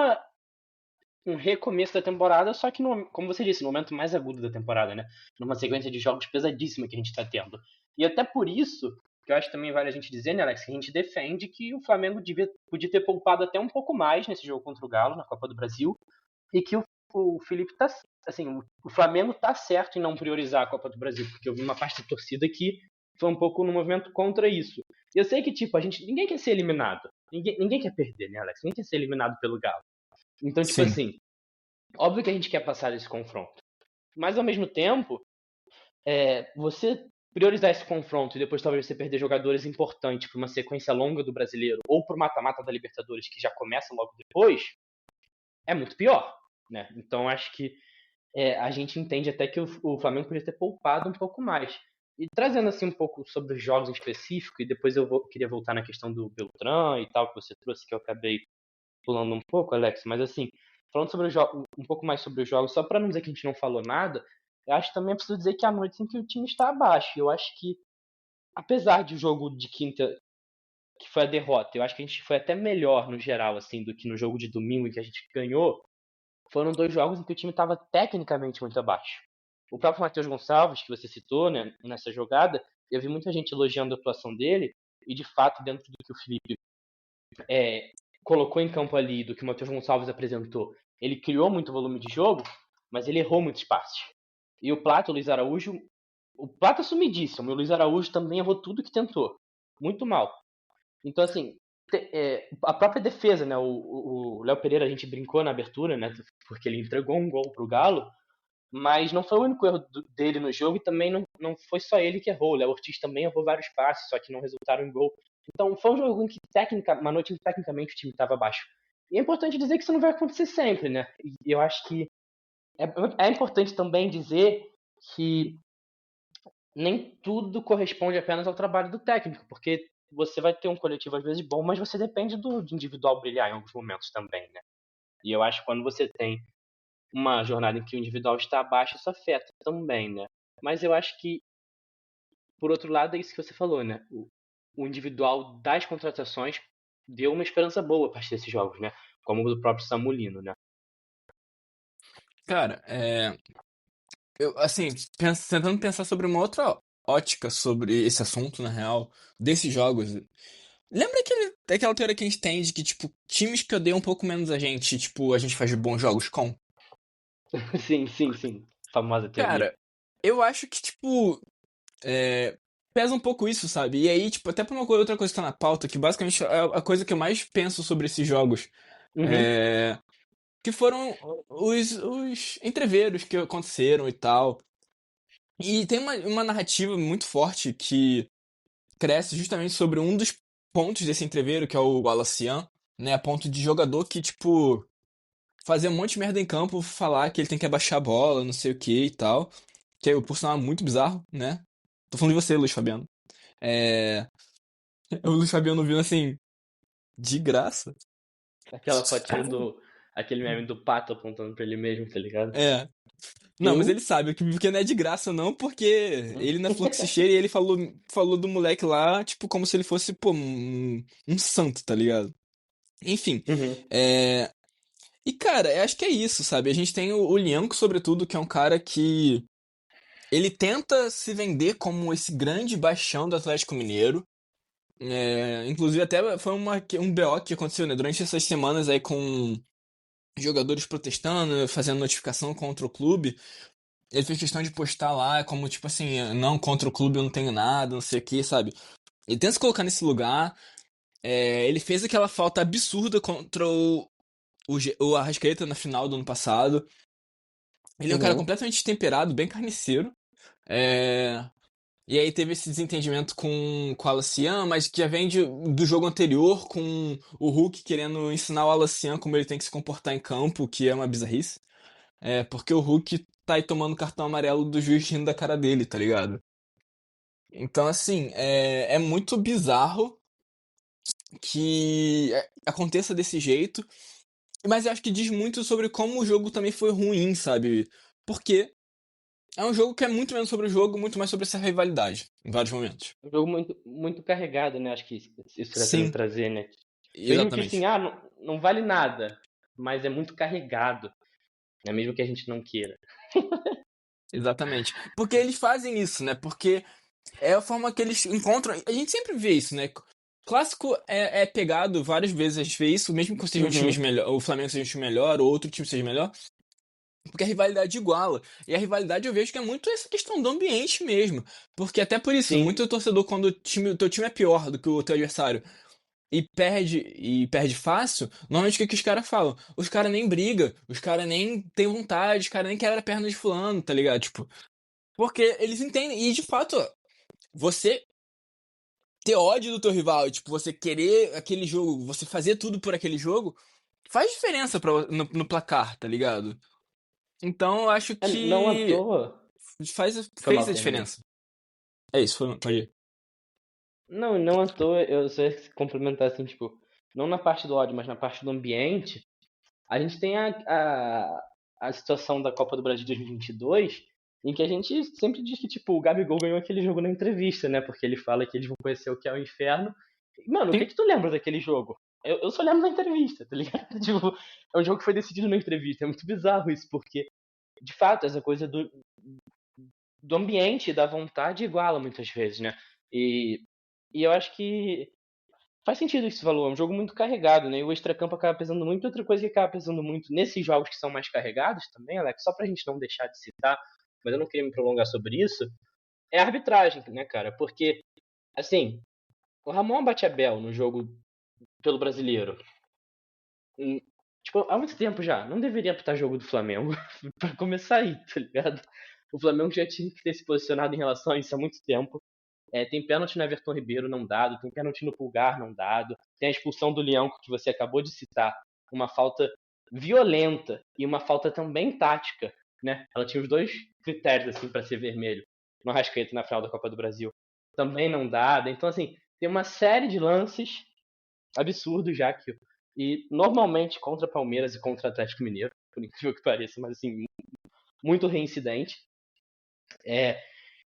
um recomeço da temporada, só que, como você disse, no momento mais agudo da temporada, né? Numa sequência de jogos pesadíssima que a gente tá tendo. E até por isso, que eu acho que também vale a gente dizer, né, Alex, que a gente defende que o Flamengo podia ter poupado até um pouco mais nesse jogo contra o Galo, na Copa do Brasil, e que o Felipe tá, assim, o Flamengo tá certo em não priorizar a Copa do Brasil, porque eu vi uma parte da torcida que foi um pouco no movimento contra isso. E eu sei que, tipo, ninguém quer ser eliminado. Ninguém quer perder, né, Alex? Ninguém quer ser eliminado pelo Galo. Então, tipo Sim. assim, óbvio que a gente quer passar esse confronto. Mas, ao mesmo tempo, você priorizar esse confronto e depois talvez você perder jogadores importantes para uma sequência longa do Brasileiro ou para o mata-mata da Libertadores, que já começa logo depois, é muito pior, né? Então, acho que a gente entende até que o Flamengo podia ter poupado um pouco mais. E trazendo assim um pouco sobre os jogos em específico, e depois queria voltar na questão do Beltrán e tal, que você trouxe, que eu acabei pulando um pouco, Alex, mas assim, falando sobre um pouco mais sobre os jogos, só para não dizer que a gente não falou nada, eu acho que também é preciso dizer que há noites em que o time está abaixo. Eu acho que, apesar de o jogo de quinta, que foi a derrota, eu acho que a gente foi até melhor no geral, assim, do que no jogo de domingo em que a gente ganhou. Foram dois jogos em que o time estava tecnicamente muito abaixo. O próprio Matheus Gonçalves, que você citou, né, nessa jogada, eu vi muita gente elogiando a atuação dele, e de fato, dentro do que o Felipe colocou em campo ali, do que o Matheus Gonçalves apresentou, ele criou muito volume de jogo, mas ele errou muitos passes. E o Plata, o Luiz Araújo, o Plata sumidíssimo, e o Luiz Araújo também errou tudo que tentou. muito mal. Então, assim, a própria defesa, né? O Léo Pereira, a gente brincou na abertura, né? Porque ele entregou um gol pro Galo, mas não foi o único erro dele no jogo e também não foi só ele que errou. O Léo Ortiz também errou vários passes, só que não resultaram em gol. Então, foi um jogo em que, uma noite em que tecnicamente o time estava abaixo. E é importante dizer que isso não vai acontecer sempre, né? E eu acho que é importante também dizer que nem tudo corresponde apenas ao trabalho do técnico, porque você vai ter um coletivo às vezes bom, mas você depende do individual brilhar em alguns momentos também, né? E eu acho que quando você tem uma jornada em que o individual está abaixo, isso afeta também, né? Mas eu acho que, por outro lado, é isso que você falou, né? O individual das contratações deu uma esperança boa a partir desses jogos, né? Como o do próprio Samulino, né? Cara, eu, assim, tentando pensar sobre uma outra ótica sobre esse assunto, na real, desses jogos. Lembra daquela teoria que a gente tem de que, tipo, times que odeiam um pouco menos a gente, tipo, a gente faz bons jogos com? Sim, sim, sim. Famosa teoria. Cara, eu acho que, tipo, pesa um pouco isso, sabe? E aí, tipo, até pra outra coisa que tá na pauta, que basicamente é a coisa que eu mais penso sobre esses jogos. Uhum. É, que foram os entreveros que aconteceram e tal. E tem uma narrativa muito forte que cresce justamente sobre um dos pontos desse entreveiro, que é o Wallacian, né? A ponto de jogador que, tipo, fazia um monte de merda em campo, falar que ele tem que abaixar a bola, não sei o que e tal. Que é, por sinal, muito bizarro, né? Tô falando de você, Luiz Fabiano. É... O Luiz Fabiano viu assim, de graça. Aquela fotinha aquele meme do pato apontando pra ele mesmo, tá ligado? É. Não, mas Eu. ele sabe que não é de graça, não, porque ele na Flor que se cheira e ele falou do moleque lá, tipo, como se ele fosse, pô, um santo, tá ligado? Enfim. Uhum. É... E, cara, eu acho que é isso, sabe? A gente tem o Lianco, sobretudo, que é um cara que ele tenta se vender como esse grande bastião do Atlético Mineiro. Inclusive, até foi um BO que aconteceu, né? Durante essas semanas aí com jogadores protestando, fazendo notificação contra o clube. Ele fez questão de postar lá como, tipo assim, não, contra o clube eu não tenho nada, não sei o que, sabe? Ele tenta se colocar nesse lugar. Ele fez aquela falta absurda contra o Arrascaeta na final do ano passado. Ele é um cara Uhum. completamente destemperado, bem carniceiro. É, E aí teve esse desentendimento com o Alacian, mas que já vem do jogo anterior, com o Hulk querendo ensinar o Alacian como ele tem que se comportar em campo, que é uma bizarrice. Porque o Hulk tá aí tomando cartão amarelo do juiz rindo da cara dele, tá ligado? Então, assim, é muito bizarro que aconteça desse jeito, mas eu acho que diz muito sobre como o jogo também foi ruim, sabe? Porque é um jogo que é muito menos sobre o jogo, muito mais sobre essa rivalidade, em vários momentos. Um jogo muito, muito carregado, né? Acho que isso tá tentando Sim, trazer, né? Mesmo que assim, exatamente. não vale nada, mas é muito carregado, né? Mesmo que a gente não queira. Exatamente. Porque eles fazem isso, né? Porque é a forma que eles encontram. A gente sempre vê isso, né? Clássico é pegado várias vezes, a gente vê isso, mesmo que seja um time Uhum. melhor, o Flamengo seja um time melhor, ou outro time seja melhor, porque a rivalidade iguala. E a rivalidade eu vejo que é muito essa questão do ambiente mesmo. Porque até por isso, Sim. muito torcedor, quando o teu time é pior do que o teu adversário e perde fácil, normalmente o que os caras falam? Os caras nem brigam, os caras nem têm vontade, os caras nem quebram a perna de fulano, tá ligado? Tipo, porque eles entendem, e de fato, você ter ódio do teu rival, tipo, você querer aquele jogo, você fazer tudo por aquele jogo, faz diferença no placar, tá ligado? Então eu acho Não à que toa. Foi fez mal, a terminei. diferença. É isso, pode ir. Não à toa, eu só ia complementar assim, tipo, não na parte do ódio, mas na parte do ambiente. A gente tem a situação da Copa do Brasil de 2022, em que a gente sempre diz que, tipo, o Gabigol ganhou aquele jogo na entrevista, né? Porque ele fala que eles vão conhecer o que é o inferno. Mano, o que Sim, que tu lembra daquele jogo? Eu só lembro da entrevista, tá ligado? Tipo, é um jogo que foi decidido na entrevista. É muito bizarro isso, porque, de fato, essa coisa do ambiente, da vontade iguala muitas vezes, né? E eu acho que faz sentido esse valor, é um jogo muito carregado, né? E o extracampo acaba pesando muito. Outra coisa que acaba pesando muito nesses jogos que são mais carregados também, Alex, só pra gente não deixar de citar, mas eu não queria me prolongar sobre isso, é a arbitragem, né, cara? Porque, assim, o Ramon Abate-Abel no jogo pelo Brasileiro. Tipo, há muito tempo já. Não deveria apitar jogo do Flamengo pra começar aí, tá ligado? O Flamengo já tinha que ter se posicionado em relação a isso há muito tempo. Tem pênalti no Everton Ribeiro não dado, tem pênalti no Pulgar não dado, tem a expulsão do Leão que você acabou de citar, uma falta violenta e uma falta também tática, né? Ela tinha os dois critérios assim para ser vermelho no Arrascaeta na final da Copa do Brasil, também não dada. Então assim, tem uma série de lances absurdos já que e normalmente contra Palmeiras e contra Atlético Mineiro, por incrível que pareça, mas assim, muito reincidente.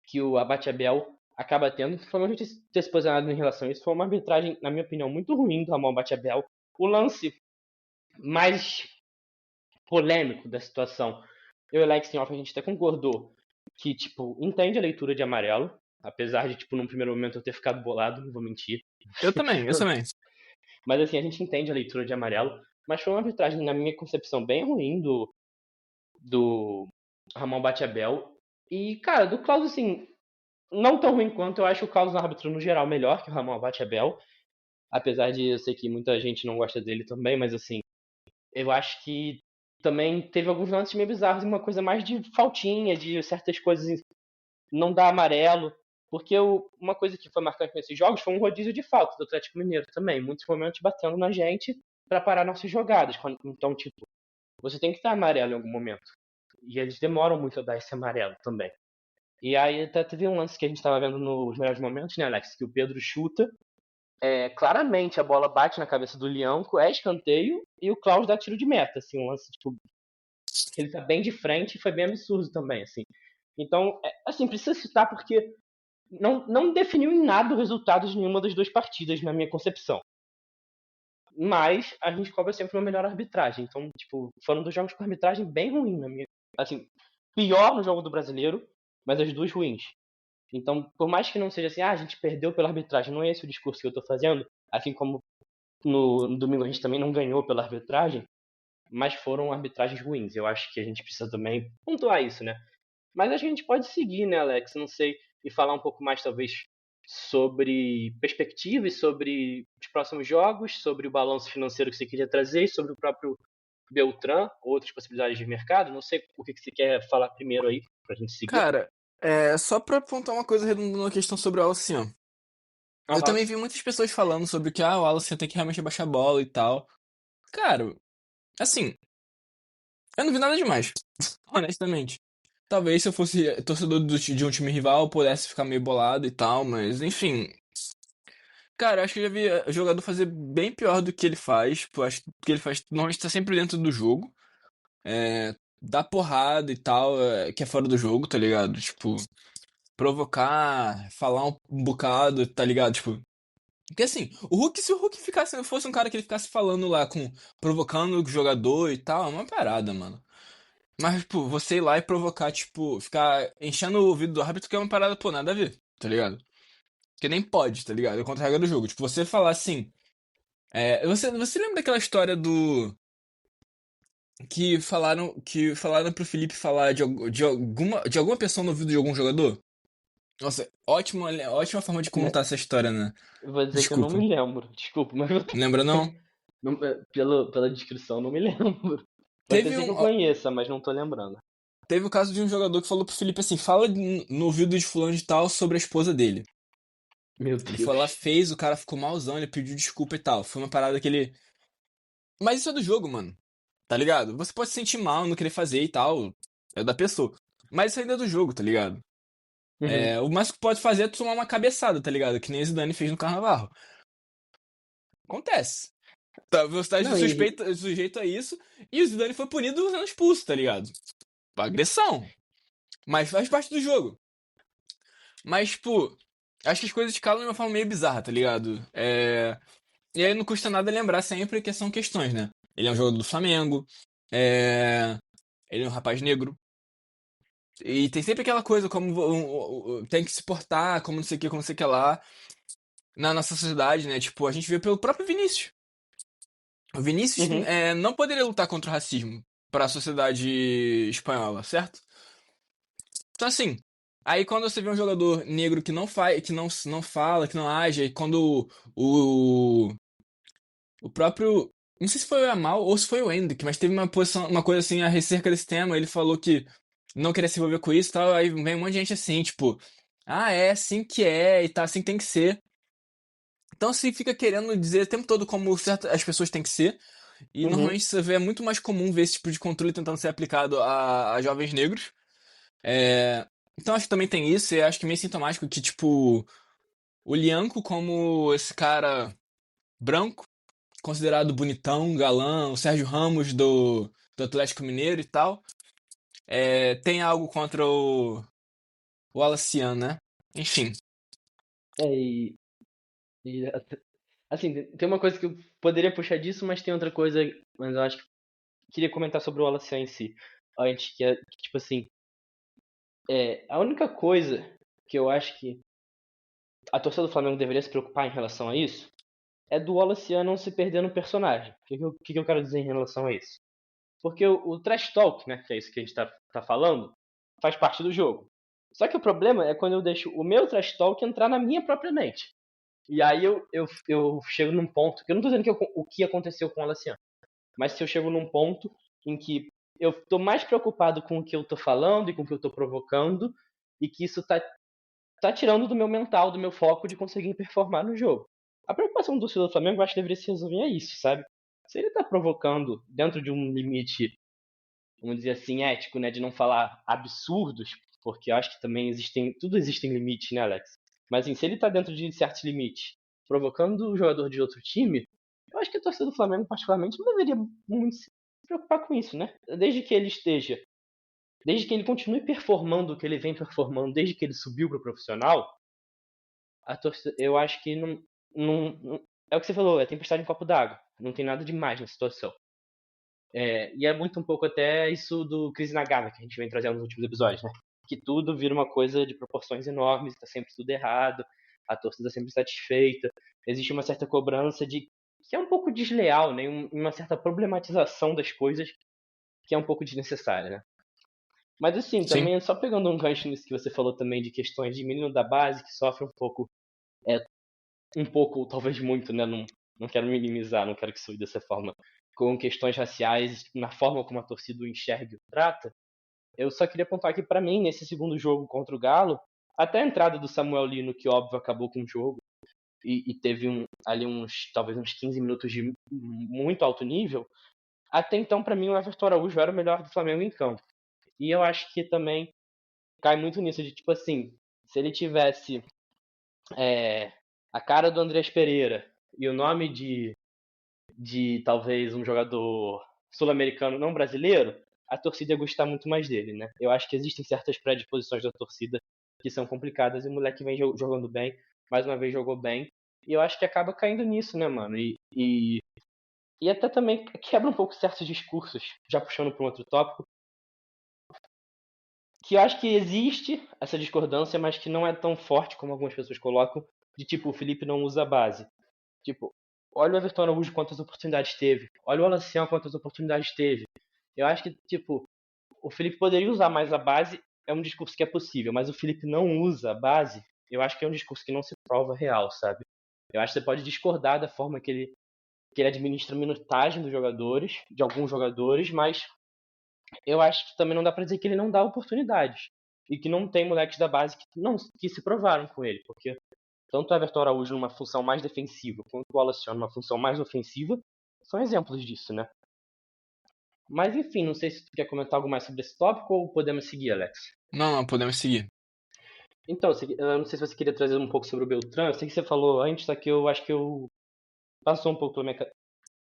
Que o Abate-Abel acaba tendo. O Flamengo ter se posicionado em relação a isso foi uma arbitragem, na minha opinião, muito ruim do Ramon Abate-Abel. O lance mais polêmico da situação, eu e o Alex em off, a gente até concordou que, tipo, entende a leitura de amarelo, apesar de, tipo, num primeiro momento eu ter ficado bolado, não vou mentir. Eu também. Mas, assim, a gente entende a leitura de amarelo, mas foi uma arbitragem, na minha concepção, bem ruim do Ramon Abate-Abel. E, cara, do Klaus, assim, não tão ruim quanto. Eu acho o Klaus árbitro no geral melhor que o Ramon Abate-Abel. Apesar de eu sei que muita gente não gosta dele também, mas assim, eu acho que também teve alguns lances meio bizarros, uma coisa mais de faltinha, de certas coisas não dar amarelo. Porque uma coisa que foi marcante nesses jogos foi um rodízio de falta do Atlético Mineiro também. Muitos momentos batendo na gente para parar nossas jogadas. Então, tipo, você tem que dar amarelo em algum momento. E eles demoram muito a dar esse amarelo também. E aí até teve um lance que a gente estava vendo nos melhores momentos, né, Alex? Que o Pedro chuta. Claramente a bola bate na cabeça do Leão, é escanteio, e o Klaus dá tiro de meta. Assim, um lance, tipo, ele tá bem de frente e foi bem absurdo também, assim. Então, assim, precisa citar porque não definiu em nada o resultado de nenhuma das duas partidas, na minha concepção. Mas a gente cobra sempre uma melhor arbitragem. Então, tipo, foram dois jogos com arbitragem bem ruim, na minha. Assim, pior no jogo do Brasileiro, mas as duas ruins. Então, por mais que não seja assim, a gente perdeu pela arbitragem, não é esse o discurso que eu tô fazendo, assim como no domingo a gente também não ganhou pela arbitragem, mas foram arbitragens ruins. Eu acho que a gente precisa também pontuar isso, né? Mas acho que a gente pode seguir, né, Alex? Não sei, e falar um pouco mais, talvez, sobre perspectivas, sobre os próximos jogos, sobre o balanço financeiro que você queria trazer, sobre o próprio Beltrán, outras possibilidades de mercado. Não sei o que você quer falar primeiro aí, pra gente seguir. Cara, só pra apontar uma coisa redundando na questão sobre o Wallace, ó. Eu também vi muitas pessoas falando sobre que o Wallace tem que realmente abaixar a bola e tal. Cara, assim, eu não vi nada demais, honestamente. Talvez se eu fosse torcedor de um time rival, eu pudesse ficar meio bolado e tal, mas enfim. Cara, eu acho que eu já vi jogador fazer bem pior do que ele faz. Tipo, acho que o que ele faz normalmente tá sempre dentro do jogo. Dar porrada e tal, que é fora do jogo, tá ligado? Tipo, provocar, falar um bocado, tá ligado? Tipo. Porque assim, se o Hulk fosse um cara que ele ficasse falando lá provocando o jogador e tal, é uma parada, mano. Mas, tipo, você ir lá e provocar, tipo, ficar enchendo o ouvido do árbitro que é uma parada, pô, nada a ver, tá ligado? Porque nem pode, tá ligado? É contra a regra do jogo. Tipo, você falar assim. Você lembra daquela história do. Que falaram pro Felipe falar de alguma pessoa no ouvido de algum jogador? Nossa, ótima forma de contar essa história, né? Eu vou dizer Desculpa. que eu não me lembro. Desculpa, mas eu Lembra não? pela descrição, não me lembro. Pode ser que eu conheça, mas não tô lembrando. Teve o caso de um jogador que falou pro Felipe assim: fala no ouvido de fulano de tal sobre a esposa dele. Meu Deus. Ele foi lá, fez, o cara ficou malzão, ele pediu desculpa e tal. Foi uma parada que ele. Mas isso é do jogo, mano. Tá ligado? Você pode se sentir mal, não querer fazer e tal. É da pessoa. Mas isso ainda é do jogo, tá ligado? O mais que pode fazer é tomar uma cabeçada, tá ligado? Que nem o Zidane fez no Carnaval. Acontece. Você tá sujeito a isso. E o Zidane foi punido sendo expulso, tá ligado? Agressão. Mas faz parte do jogo. Mas, tipo, acho que as coisas escalam de uma forma meio bizarra, tá ligado? E aí não custa nada lembrar sempre que são questões, né? Ele é um jogador do Flamengo. Ele é um rapaz negro. E tem sempre aquela coisa como tem que se portar, como não sei o que, como não sei o que lá. Na nossa sociedade, né? Tipo, a gente vê pelo próprio Vinícius. O Vinícius não poderia lutar contra o racismo para a sociedade espanhola, certo? Então, assim, Aí quando você vê um jogador negro que não faz, que não fala, que não age, e quando o próprio, não sei se foi o Yamal ou se foi o Endrick, mas teve uma posição, uma coisa assim acerca desse tema, ele falou que não queria se envolver com isso e tal, aí vem um monte de gente assim, tipo, é assim que é e tá, assim que tem que ser. Então se fica querendo dizer o tempo todo como as pessoas têm que ser, e Uhum. normalmente você vê, é muito mais comum ver esse tipo de controle tentando ser aplicado a jovens negros. É, então acho que também tem isso, e acho que é meio sintomático que, tipo, o Lianco como esse cara branco, considerado bonitão, galã, o Sérgio Ramos do Atlético Mineiro e tal, tem algo contra o Alaciano, né? Enfim. E, assim, tem uma coisa que eu poderia puxar disso, mas tem outra coisa, mas eu acho que queria comentar sobre o Alaciano em si. Antes, que, tipo assim, a única coisa que eu acho que a torcida do Flamengo deveria se preocupar em relação a isso é do Wallace não se perder no personagem. O que eu quero dizer em relação a isso? Porque o trash talk, né, que é isso que a gente tá falando, faz parte do jogo. Só que o problema é quando eu deixo o meu trash talk entrar na minha própria mente. E aí eu chego num ponto, que eu não tô dizendo o que aconteceu com o Alaciano, mas se eu chego num ponto em que eu tô mais preocupado com o que eu tô falando e com o que eu tô provocando, e que isso tá tirando do meu mental, do meu foco de conseguir performar no jogo. A preocupação do torcedor do Flamengo eu acho que deveria se resolver a isso, sabe? Se ele tá provocando dentro de um limite, vamos dizer assim, ético, né, de não falar absurdos, porque eu acho que também tudo existe em limite, né, Alex? Mas assim, se ele tá dentro de certos limites, provocando o jogador de outro time, eu acho que a torcida do Flamengo, particularmente, não deveria muito se preocupar com isso, né? Desde que ele continue performando o que ele vem performando desde que ele subiu pro profissional, a torcida, eu acho que é o que você falou, é tempestade em copo d'água. Não tem nada demais na situação. E é muito um pouco até isso do crise na Gávea que a gente vem trazendo nos últimos episódios, né? Que tudo vira uma coisa de proporções enormes, está sempre tudo errado, a torcida sempre satisfeita, existe uma certa cobrança que é um pouco desleal, né? Uma certa problematização das coisas que é um pouco desnecessária, né? Mas assim, Sim. também só pegando um gancho nisso que você falou também de questões de menino da base que sofre um pouco, talvez muito, né? Não quero minimizar, não quero que soe dessa forma, com questões raciais na forma como a torcida o enxerga e o trata. Eu só queria apontar que pra mim, nesse segundo jogo contra o Galo, até a entrada do Samuel Lino, que óbvio acabou com o jogo, e teve ali talvez uns 15 minutos de muito alto nível, até então pra mim o Everton Araújo era o melhor do Flamengo em campo. E eu acho que também cai muito nisso de, tipo assim, se ele tivesse a cara do Andrés Pereira e o nome de talvez um jogador sul-americano não brasileiro, a torcida ia gostar muito mais dele, né? Eu acho que existem certas predisposições da torcida que são complicadas e o moleque vem jogando bem, mais uma vez jogou bem, e eu acho que acaba caindo nisso, né, mano? E até também quebra um pouco certos discursos, já puxando para um outro tópico, que eu acho que existe essa discordância, mas que não é tão forte como algumas pessoas colocam, de tipo, o Felipe não usa a base. Tipo, olha o Everton Araújo quantas oportunidades teve, olha o Alacião quantas oportunidades teve. Eu acho que, tipo, o Felipe poderia usar mais a base, é um discurso que é possível, mas o Felipe não usa a base, eu acho que é um discurso que não se prova real, sabe? Eu acho que você pode discordar da forma que ele administra a minutagem dos jogadores, de alguns jogadores, mas eu acho que também não dá pra dizer que ele não dá oportunidades. E que não tem moleques da base que se provaram com ele, porque tanto o Everton Araújo numa função mais defensiva, quanto o Alaciano numa função mais ofensiva, são exemplos disso, né? Mas enfim, não sei se tu quer comentar algo mais sobre esse tópico ou podemos seguir, Alex. Não, podemos seguir. Então, eu não sei se você queria trazer um pouco sobre o Beltrán. Eu sei que você falou antes, só que eu acho que eu passou um pouco pela minha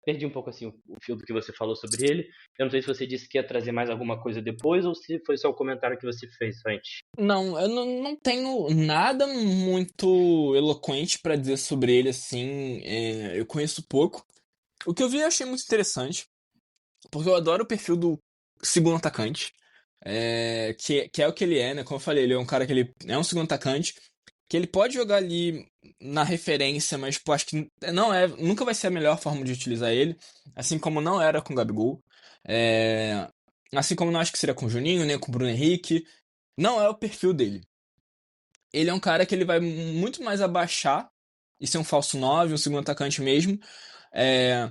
perdi um pouco assim o fio do que você falou sobre ele. Eu não sei se você disse que ia trazer mais alguma coisa depois ou se foi só o comentário que você fez antes. Não, eu não tenho nada muito eloquente pra dizer sobre ele, assim. Eu conheço pouco. O que eu vi eu achei muito interessante, porque eu adoro o perfil do segundo atacante, que é o que ele é, né? Como eu falei, ele é um cara que ele é um segundo atacante, que ele pode jogar ali na referência, mas pô, acho que nunca vai ser a melhor forma de utilizar ele, assim como não era com o Gabigol, assim como não acho que seria com o Juninho, nem com o Bruno Henrique, não é o perfil dele. ele é um cara que ele vai muito mais abaixar e ser um falso 9, um segundo atacante mesmo. É,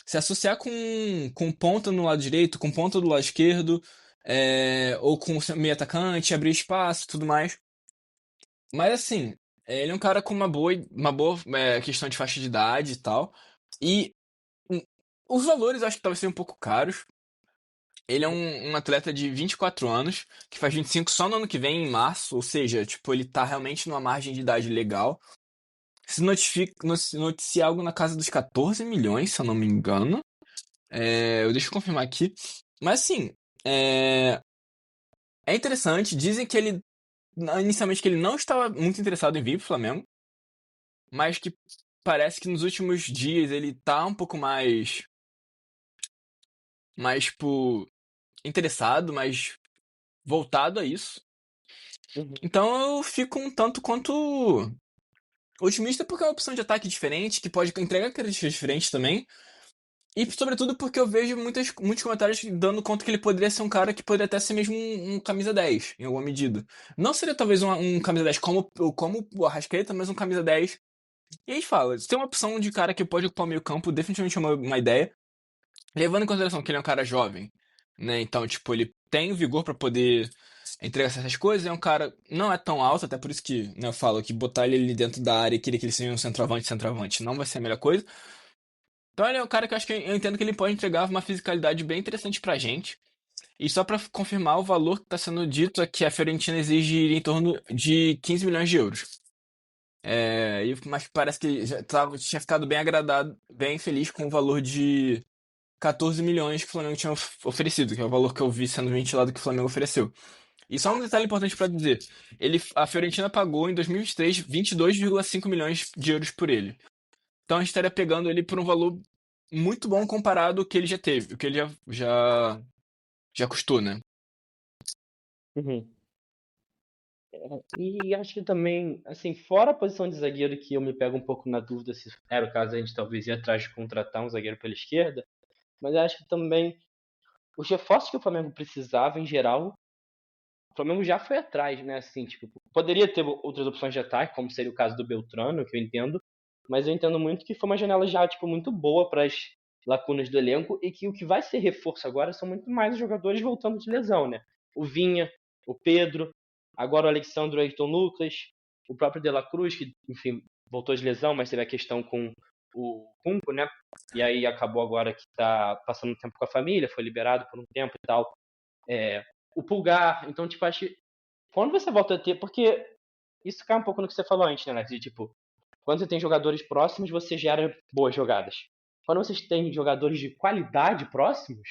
se associar com ponta no lado direito, com ponta do lado esquerdo, ou com o meio atacante, abrir espaço e tudo mais. Mas assim, ele é um cara com uma boa questão de faixa de idade e tal. E hum, os valores eu acho que talvez sejam um pouco caros. Ele é um atleta de 24 anos, que faz 25 só no ano que vem, em março. Ou seja, tipo, ele tá realmente numa margem de idade legal. Se noticia algo na casa dos 14 milhões, se eu não me engano. Deixa eu confirmar aqui. Mas assim, é, é interessante. Dizem que ele, inicialmente, que ele não estava muito interessado em vir pro Flamengo. Mas que parece que nos últimos dias ele tá um pouco tipo, interessado, mais voltado a isso. Então eu fico um tanto quanto otimista porque é uma opção de ataque diferente, que pode entregar características diferentes também. E sobretudo porque eu vejo muitos comentários dando conta que ele poderia ser um cara que poderia até ser mesmo um camisa 10, em alguma medida. Não seria talvez um camisa 10 como o Arrascaeta, mas um camisa 10. E aí fala, se tem uma opção de cara que pode ocupar o meio campo, definitivamente é uma ideia. Levando em consideração que ele é um cara jovem, né? Então, tipo, ele tem o vigor pra poder entregar certas coisas. É um cara não é tão alto, até por isso que, né, eu falo que botar ele ali dentro da área e querer que ele seja um centroavante não vai ser a melhor coisa. Então ele é um cara que eu acho que eu entendo que ele pode entregar uma fisicalidade bem interessante pra gente. E só pra confirmar, o valor que tá sendo dito é que a Fiorentina exige em torno de 15 milhões de euros. Mas parece que tinha ficado bem agradado, bem feliz com o valor de 14 milhões que o Flamengo tinha oferecido, que é o valor que eu vi sendo ventilado que o Flamengo ofereceu. E só um detalhe importante pra dizer: a Fiorentina pagou em 2023 22,5 milhões de euros por ele. Então a gente estaria pegando ele por um valor muito bom comparado ao que ele já teve, o que ele já custou, né? E acho que também, assim, fora a posição de zagueiro, que eu me pego um pouco na dúvida se era o caso a gente talvez ir atrás de contratar um zagueiro pela esquerda, mas eu acho que também os reforços que o Flamengo precisava em geral, o Flamengo já foi atrás, né? Assim, tipo, poderia ter outras opções de ataque, como seria o caso do Beltrano, que eu entendo, mas eu entendo muito que foi uma janela já, tipo, muito boa para as lacunas do elenco e que o que vai ser reforço agora são muito mais os jogadores voltando de lesão, né? O Vinha, o Pedro, agora o Alexandre Ayrton Lucas, o próprio De La Cruz, que, enfim, voltou de lesão, mas teve a questão com o Cunco, né? E aí acabou agora que tá passando tempo com a família, foi liberado por um tempo e tal. O Pulgar, então, tipo, acho que quando você volta a ter, porque isso cai um pouco no que você falou antes, né, Alex? De, tipo, quando você tem jogadores próximos, você gera boas jogadas. Quando vocês têm jogadores de qualidade próximos,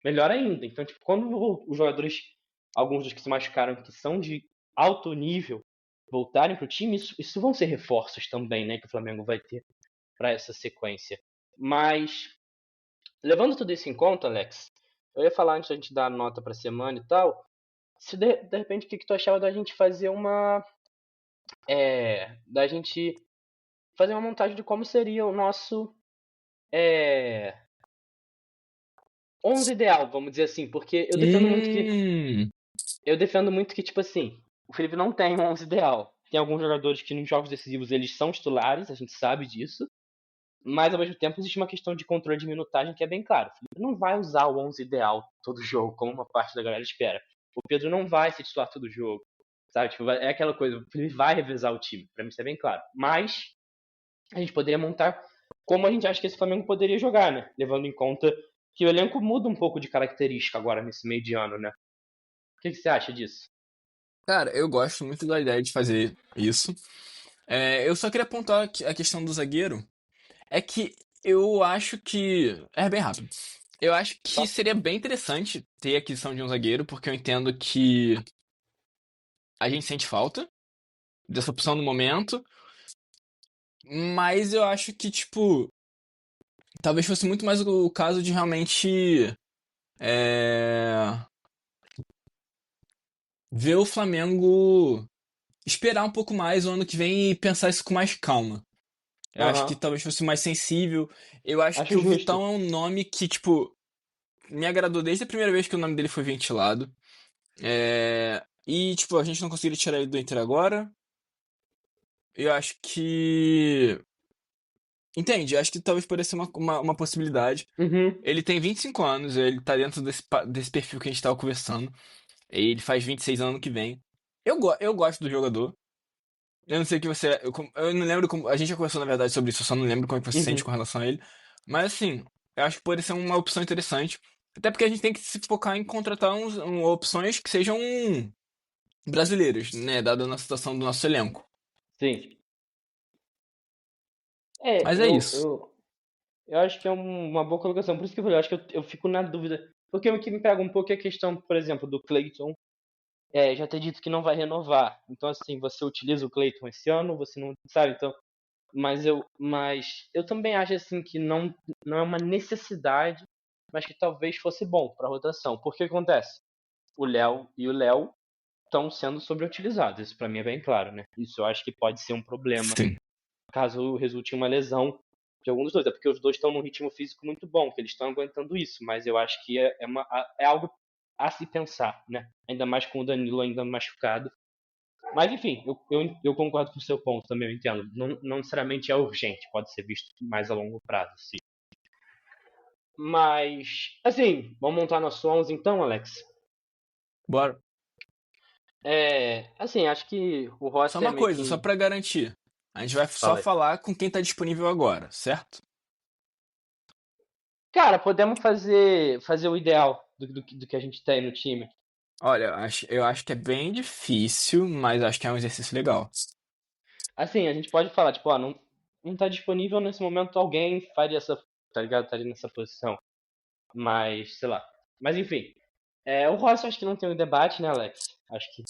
melhor ainda. Então, tipo, quando os jogadores, alguns dos que se machucaram, que são de alto nível, voltarem pro time, isso vão ser reforços também, né, que o Flamengo vai ter para essa sequência. Mas, levando tudo isso em conta, Alex, eu ia falar antes da gente dar nota pra semana e tal, se de repente o que tu achava da gente fazer da gente fazer uma montagem de como seria o nosso 11 ideal, vamos dizer assim, porque eu defendo muito que, tipo assim, o Felipe não tem um 11 ideal. Tem alguns jogadores que nos jogos decisivos eles são titulares, a gente sabe disso, mas ao mesmo tempo existe uma questão de controle de minutagem que é bem claro. O Felipe não vai usar o 11 ideal todo jogo, como uma parte da galera espera. O Pedro não vai ser titular todo jogo, sabe? Tipo, é aquela coisa, o Felipe vai revezar o time, pra mim isso é bem claro. Mas a gente poderia montar como a gente acha que esse Flamengo poderia jogar, né? Levando em conta que o elenco muda um pouco de característica agora nesse meio de ano, né? O que você acha disso? Cara, eu gosto muito da ideia de fazer isso. Eu só queria apontar a questão do zagueiro. É que eu acho que. É bem rápido. Eu acho que seria bem interessante ter a aquisição de um zagueiro, porque eu entendo que a gente sente falta dessa opção no momento. Mas eu acho que, tipo, talvez fosse muito mais o caso de realmente ver o Flamengo esperar um pouco mais o ano que vem e pensar isso com mais calma. Eu acho que talvez fosse mais sensível. Eu acho que o justo. Vitão é um nome que, tipo, me agradou desde a primeira vez que o nome dele foi ventilado. E, tipo, a gente não conseguiria tirar ele do Inter agora. eu acho que. Entende? Eu acho que talvez poderia ser uma possibilidade. Uhum. Ele tem 25 anos, ele tá dentro desse perfil que a gente tava conversando. Ele faz 26 anos que vem. Eu gosto do jogador. Eu não sei o que você. Eu não lembro como. A gente já conversou, na verdade, sobre isso, eu só não lembro como é que você se sente Uhum. com relação a ele. Mas assim, eu acho que pode ser uma opção interessante. Até porque a gente tem que se focar em contratar opções que sejam brasileiras, né? Dada a situação do nosso elenco. Sim. Mas é isso. Eu acho que é uma boa colocação. Por isso que eu falei, eu acho que eu fico na dúvida. Porque o que me pega um pouco é a questão, por exemplo, do Clayton. Já ter dito que não vai renovar. Então, assim, você utiliza o Clayton esse ano, você não sabe, então. Mas eu também acho assim que não é uma necessidade, mas que talvez fosse bom para rotação. Porque acontece? O Léo estão sendo sobreutilizados. Isso para mim é bem claro, né? Isso eu acho que pode ser um problema Sim. caso resulte em uma lesão de algum dos dois. É porque os dois estão num ritmo físico muito bom, que eles estão aguentando isso. Mas eu acho que é algo a se pensar, né? Ainda mais com o Danilo ainda machucado. Mas enfim, eu concordo com o seu ponto também, eu entendo. Não necessariamente é urgente, pode ser visto mais a longo prazo, sim. Mas, assim, vamos montar nosso 11 então, Alex? Bora. Assim, acho que o Só Rossi é uma meio coisa, só que. pra garantir. A gente vai só Fala aí. falar com quem tá disponível agora, certo? Cara, podemos fazer o ideal do que a gente tem no time. Olha, eu acho que é bem difícil, mas acho que é um exercício legal. Assim, a gente pode falar, tipo, ó, não tá disponível nesse momento, alguém faria essa. Tá ligado? Estaria nessa posição. Mas, sei lá. Mas enfim. O Rossi acho que não tem um debate, né, Alex? Acho que.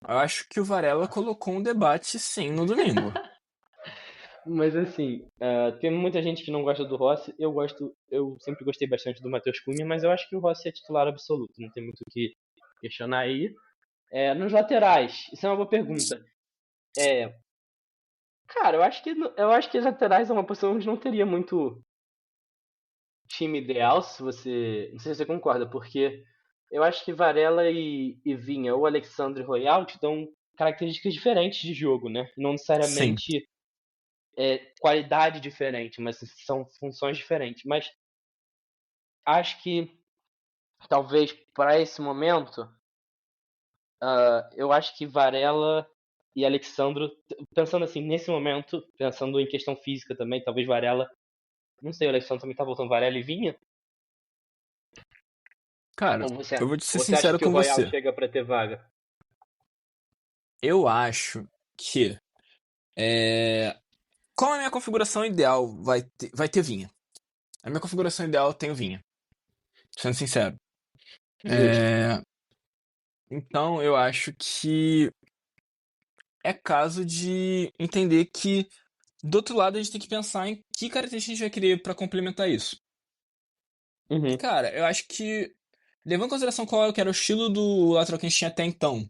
Eu acho que o Varela colocou um debate, sim, no domingo. Mas assim, tem muita gente que não gosta do Rossi. Eu sempre gostei bastante do Matheus Cunha, mas eu acho que o Rossi é titular absoluto. Não tem muito o que questionar aí. Nos laterais, isso é uma boa pergunta. Cara, eu acho que as laterais é uma posição onde não teria muito time ideal, se você. Não sei se você concorda, porque eu acho que Varela e Vinha ou Alexandre Royal te dão características diferentes de jogo, né? Não Sim. necessariamente qualidade diferente, mas são funções diferentes. Mas acho que talvez para esse momento, eu acho que Varela e Alexandro, pensando assim, nesse momento, pensando em questão física também, talvez Varela, não sei, o Alexandro também tá voltando, Varela e Vinha? Cara, Ou você, eu vou te ser ou você acha sincero que o com Royal você. chega para ter vaga? Eu acho que qual é a minha configuração ideal vai ter vinha. A minha configuração ideal tem o vinha, sendo sincero. Justo. Então eu acho que é caso de entender que do outro lado a gente tem que pensar em que característica a gente vai querer pra complementar isso. E Uhum. cara, eu acho que levando em consideração qual que era o estilo do lateral que a gente tinha até então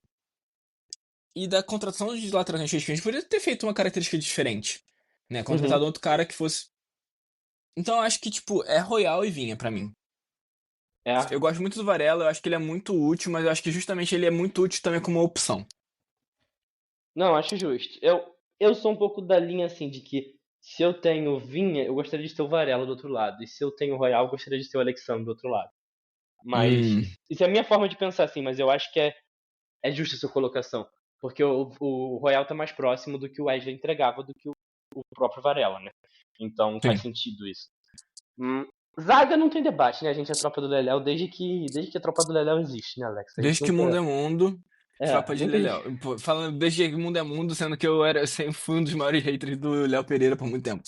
e da contratação de lateral que a gente poderia ter feito uma característica diferente, né? Uhum. Contratado outro cara que fosse. Então eu acho que, tipo, é Royal e Vinha pra mim. Eu gosto muito do Varela, eu acho que ele é muito útil, mas eu acho que justamente ele é muito útil também como opção. Não, acho justo. Eu sou um pouco da linha assim de que se eu tenho Vinha, eu gostaria de ter o Varela do outro lado. E se eu tenho o Royal, eu gostaria de ter o Alexandre do outro lado. Mas Hum, isso é a minha forma de pensar assim, mas eu acho que é justa a sua colocação. Porque o Royal tá mais próximo do que o Wesley entregava do que o próprio Varela, né? Então faz sim. sentido isso. Zaga não tem debate, né? A gente é a tropa do Leléu desde que a tropa do Leléu existe, né, Alex? A gente Desde que o mundo nunca. é mundo, tropa de Nunca. Leléo. Pô, falando desde que o mundo é mundo, sendo que eu sempre fui um dos maiores haters do Léo Pereira por muito tempo.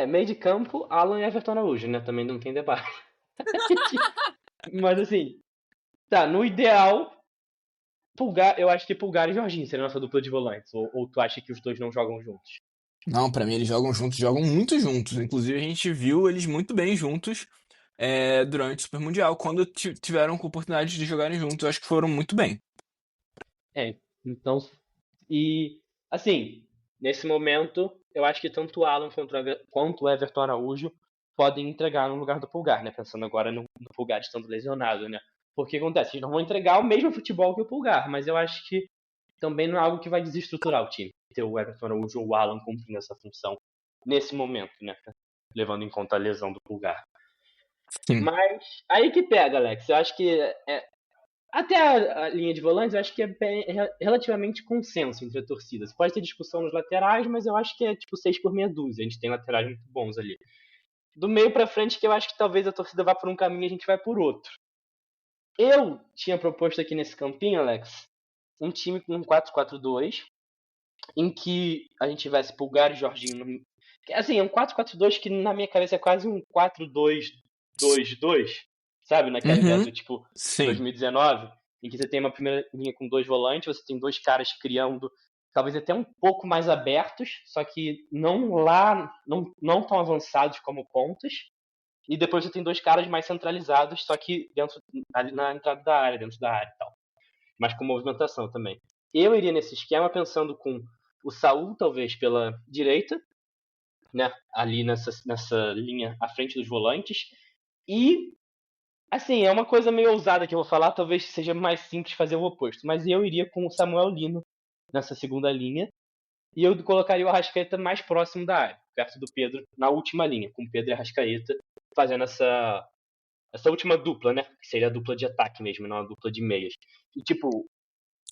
Meio de campo, Alan e Everton Araújo, né? Também não tem debate. Mas assim, tá, no ideal, eu acho que Pulgar e Jorginho seria a nossa dupla de volantes. Ou tu acha que os dois não jogam juntos? Não, pra mim eles jogam juntos, jogam muito juntos. Inclusive a gente viu eles muito bem juntos durante o Super Mundial, quando tiveram a oportunidade de jogarem juntos. Eu acho que foram muito bem. Então. E, assim, nesse momento, eu acho que tanto o Alan quanto o Everton Araújo podem entregar no lugar do Pulgar, né? Pensando agora no Pulgar estando lesionado, né? Porque acontece, eles não vão entregar o mesmo futebol que o Pulgar, mas eu acho que também não é algo que vai desestruturar o time. Ter o Everton Araújo ou o Alan cumprindo essa função nesse momento, né? Levando em conta a lesão do Pulgar. Sim. Mas aí que pega, Alex. Eu acho que até a linha de volantes, eu acho que é relativamente consenso entre as torcidas. Pode ter discussão nos laterais, mas eu acho que é tipo 6 por meia dúzia. A gente tem laterais muito bons ali. Do meio pra frente, que eu acho que talvez a torcida vá por um caminho e a gente vai por outro. Eu tinha proposto aqui nesse campinho, Alex, um time com um 4-4-2, em que a gente tivesse Pulgar e Jorginho. Assim, é um 4-4-2 que na minha cabeça é quase um 4-2-2-2, sabe? Naquela ideia do tipo Sim. 2019, em que você tem uma primeira linha com 2 volantes, você tem 2 caras criando, talvez até um pouco mais abertos, só que não tão avançados como pontas. E depois você tem 2 caras mais centralizados, só que na entrada da área, dentro da área e tal. Mas com movimentação também. Eu iria nesse esquema pensando com o Saúl, talvez, pela direita, né? Ali nessa linha à frente dos volantes. E, assim, é uma coisa meio ousada que eu vou falar, talvez seja mais simples fazer o oposto. Mas eu iria com o Samuel Lino nessa segunda linha. E eu colocaria o Arrascaeta mais próximo da área, perto do Pedro, na última linha, com o Pedro e Arrascaeta fazendo essa última dupla, né? Que seria a dupla de ataque mesmo, não a dupla de meias. E, tipo,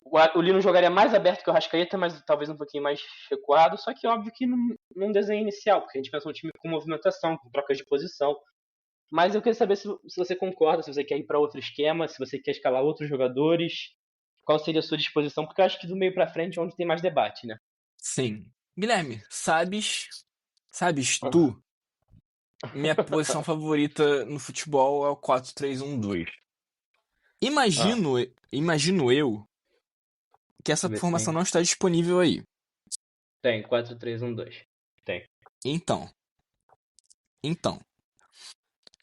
o Lino jogaria mais aberto que o Arrascaeta, mas talvez um pouquinho mais recuado, só que óbvio que num desenho inicial, porque a gente pensa um time com movimentação, com trocas de posição. Mas eu queria saber se você concorda, se você quer ir para outro esquema, se você quer escalar outros jogadores, qual seria a sua disposição, porque eu acho que do meio para frente é onde tem mais debate, né? Sim. Guilherme, sabes tu, minha posição favorita no futebol é o 4-3-1-2. Imagino eu que essa formação não está disponível aí. Tem, 4-3-1-2. Tem. Então.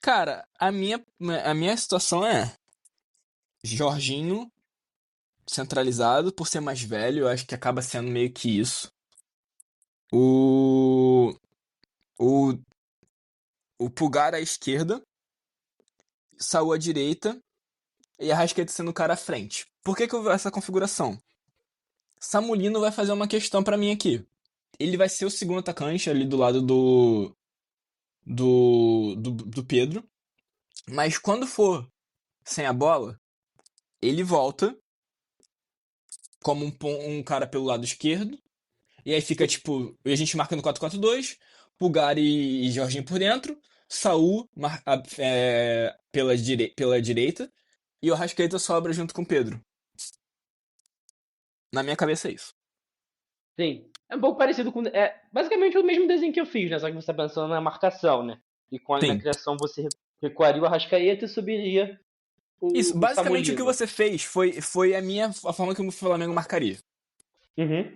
Cara, a minha situação é Jorginho centralizado, por ser mais velho, eu acho que acaba sendo meio que isso. O Pulgar à esquerda, Saúl à direita e Arrascaeta sendo o cara à frente. Por que eu vou essa configuração? Samulino vai fazer uma questão pra mim aqui. Ele vai ser o segundo atacante ali do lado do Pedro. Mas quando for sem a bola, ele volta como um cara pelo lado esquerdo. E aí fica tipo, a gente marca no 4-4-2, Pulgar e Jorginho por dentro, Saúl pela direita e o Arrascaeta sobra junto com o Pedro. Na minha cabeça é isso. Sim. É um pouco parecido com. É basicamente o mesmo desenho que eu fiz, né? Só que você tá pensando na marcação, né? E com a criação você recuaria o Arrascaeta e subiria Isso, basicamente Samulino. o que você fez foi a forma que o Flamengo marcaria.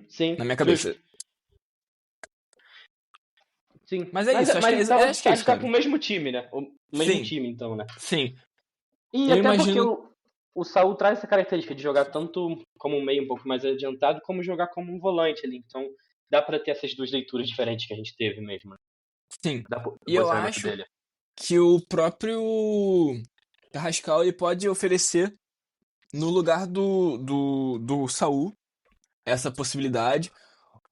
Sim. Na minha cabeça. Sim. Mas é isso, acho que é isso, tá cara. com o mesmo time, né? O mesmo time, então, né? Sim. E Eu até imagino... porque o Saúl traz essa característica de jogar tanto como um meio um pouco mais adiantado, como jogar como um volante ali. Então, dá pra ter essas duas leituras diferentes que a gente teve mesmo. Né? Sim. E eu acho que o próprio Carrascal ele pode oferecer no lugar do Saúl essa possibilidade.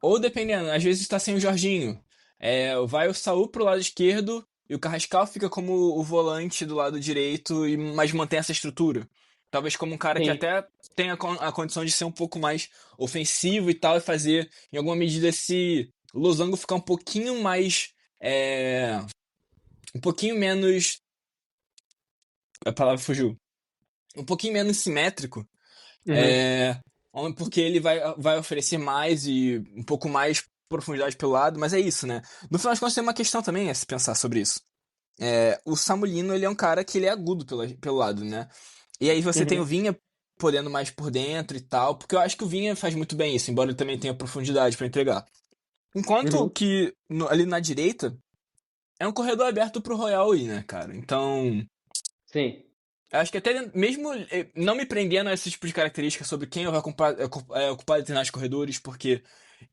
Ou dependendo, às vezes está sem o Jorginho. Vai o Saúl pro lado esquerdo e o Carrascal fica como o volante do lado direito, mas mantém essa estrutura. Talvez como um cara que até tenha a condição de ser um pouco mais ofensivo e tal, e fazer, em alguma medida, esse losango ficar um pouquinho mais... um pouquinho menos... A palavra fugiu. Um pouquinho menos simétrico. Porque ele vai oferecer mais e um pouco mais profundidade pelo lado, mas é isso, né? No final das contas tem uma questão também a se pensar sobre isso. O Samulino, ele é um cara que ele é agudo pelo lado, né? E aí você tem o Vinha podendo mais por dentro e tal, porque eu acho que o Vinha faz muito bem isso, embora ele também tenha profundidade pra entregar. Enquanto que ali na direita é um corredor aberto pro Royal ir, né, cara? Então... Sim. Eu acho que até mesmo não me prendendo a esse tipo de característica sobre quem vai ocupar determinados corredores, porque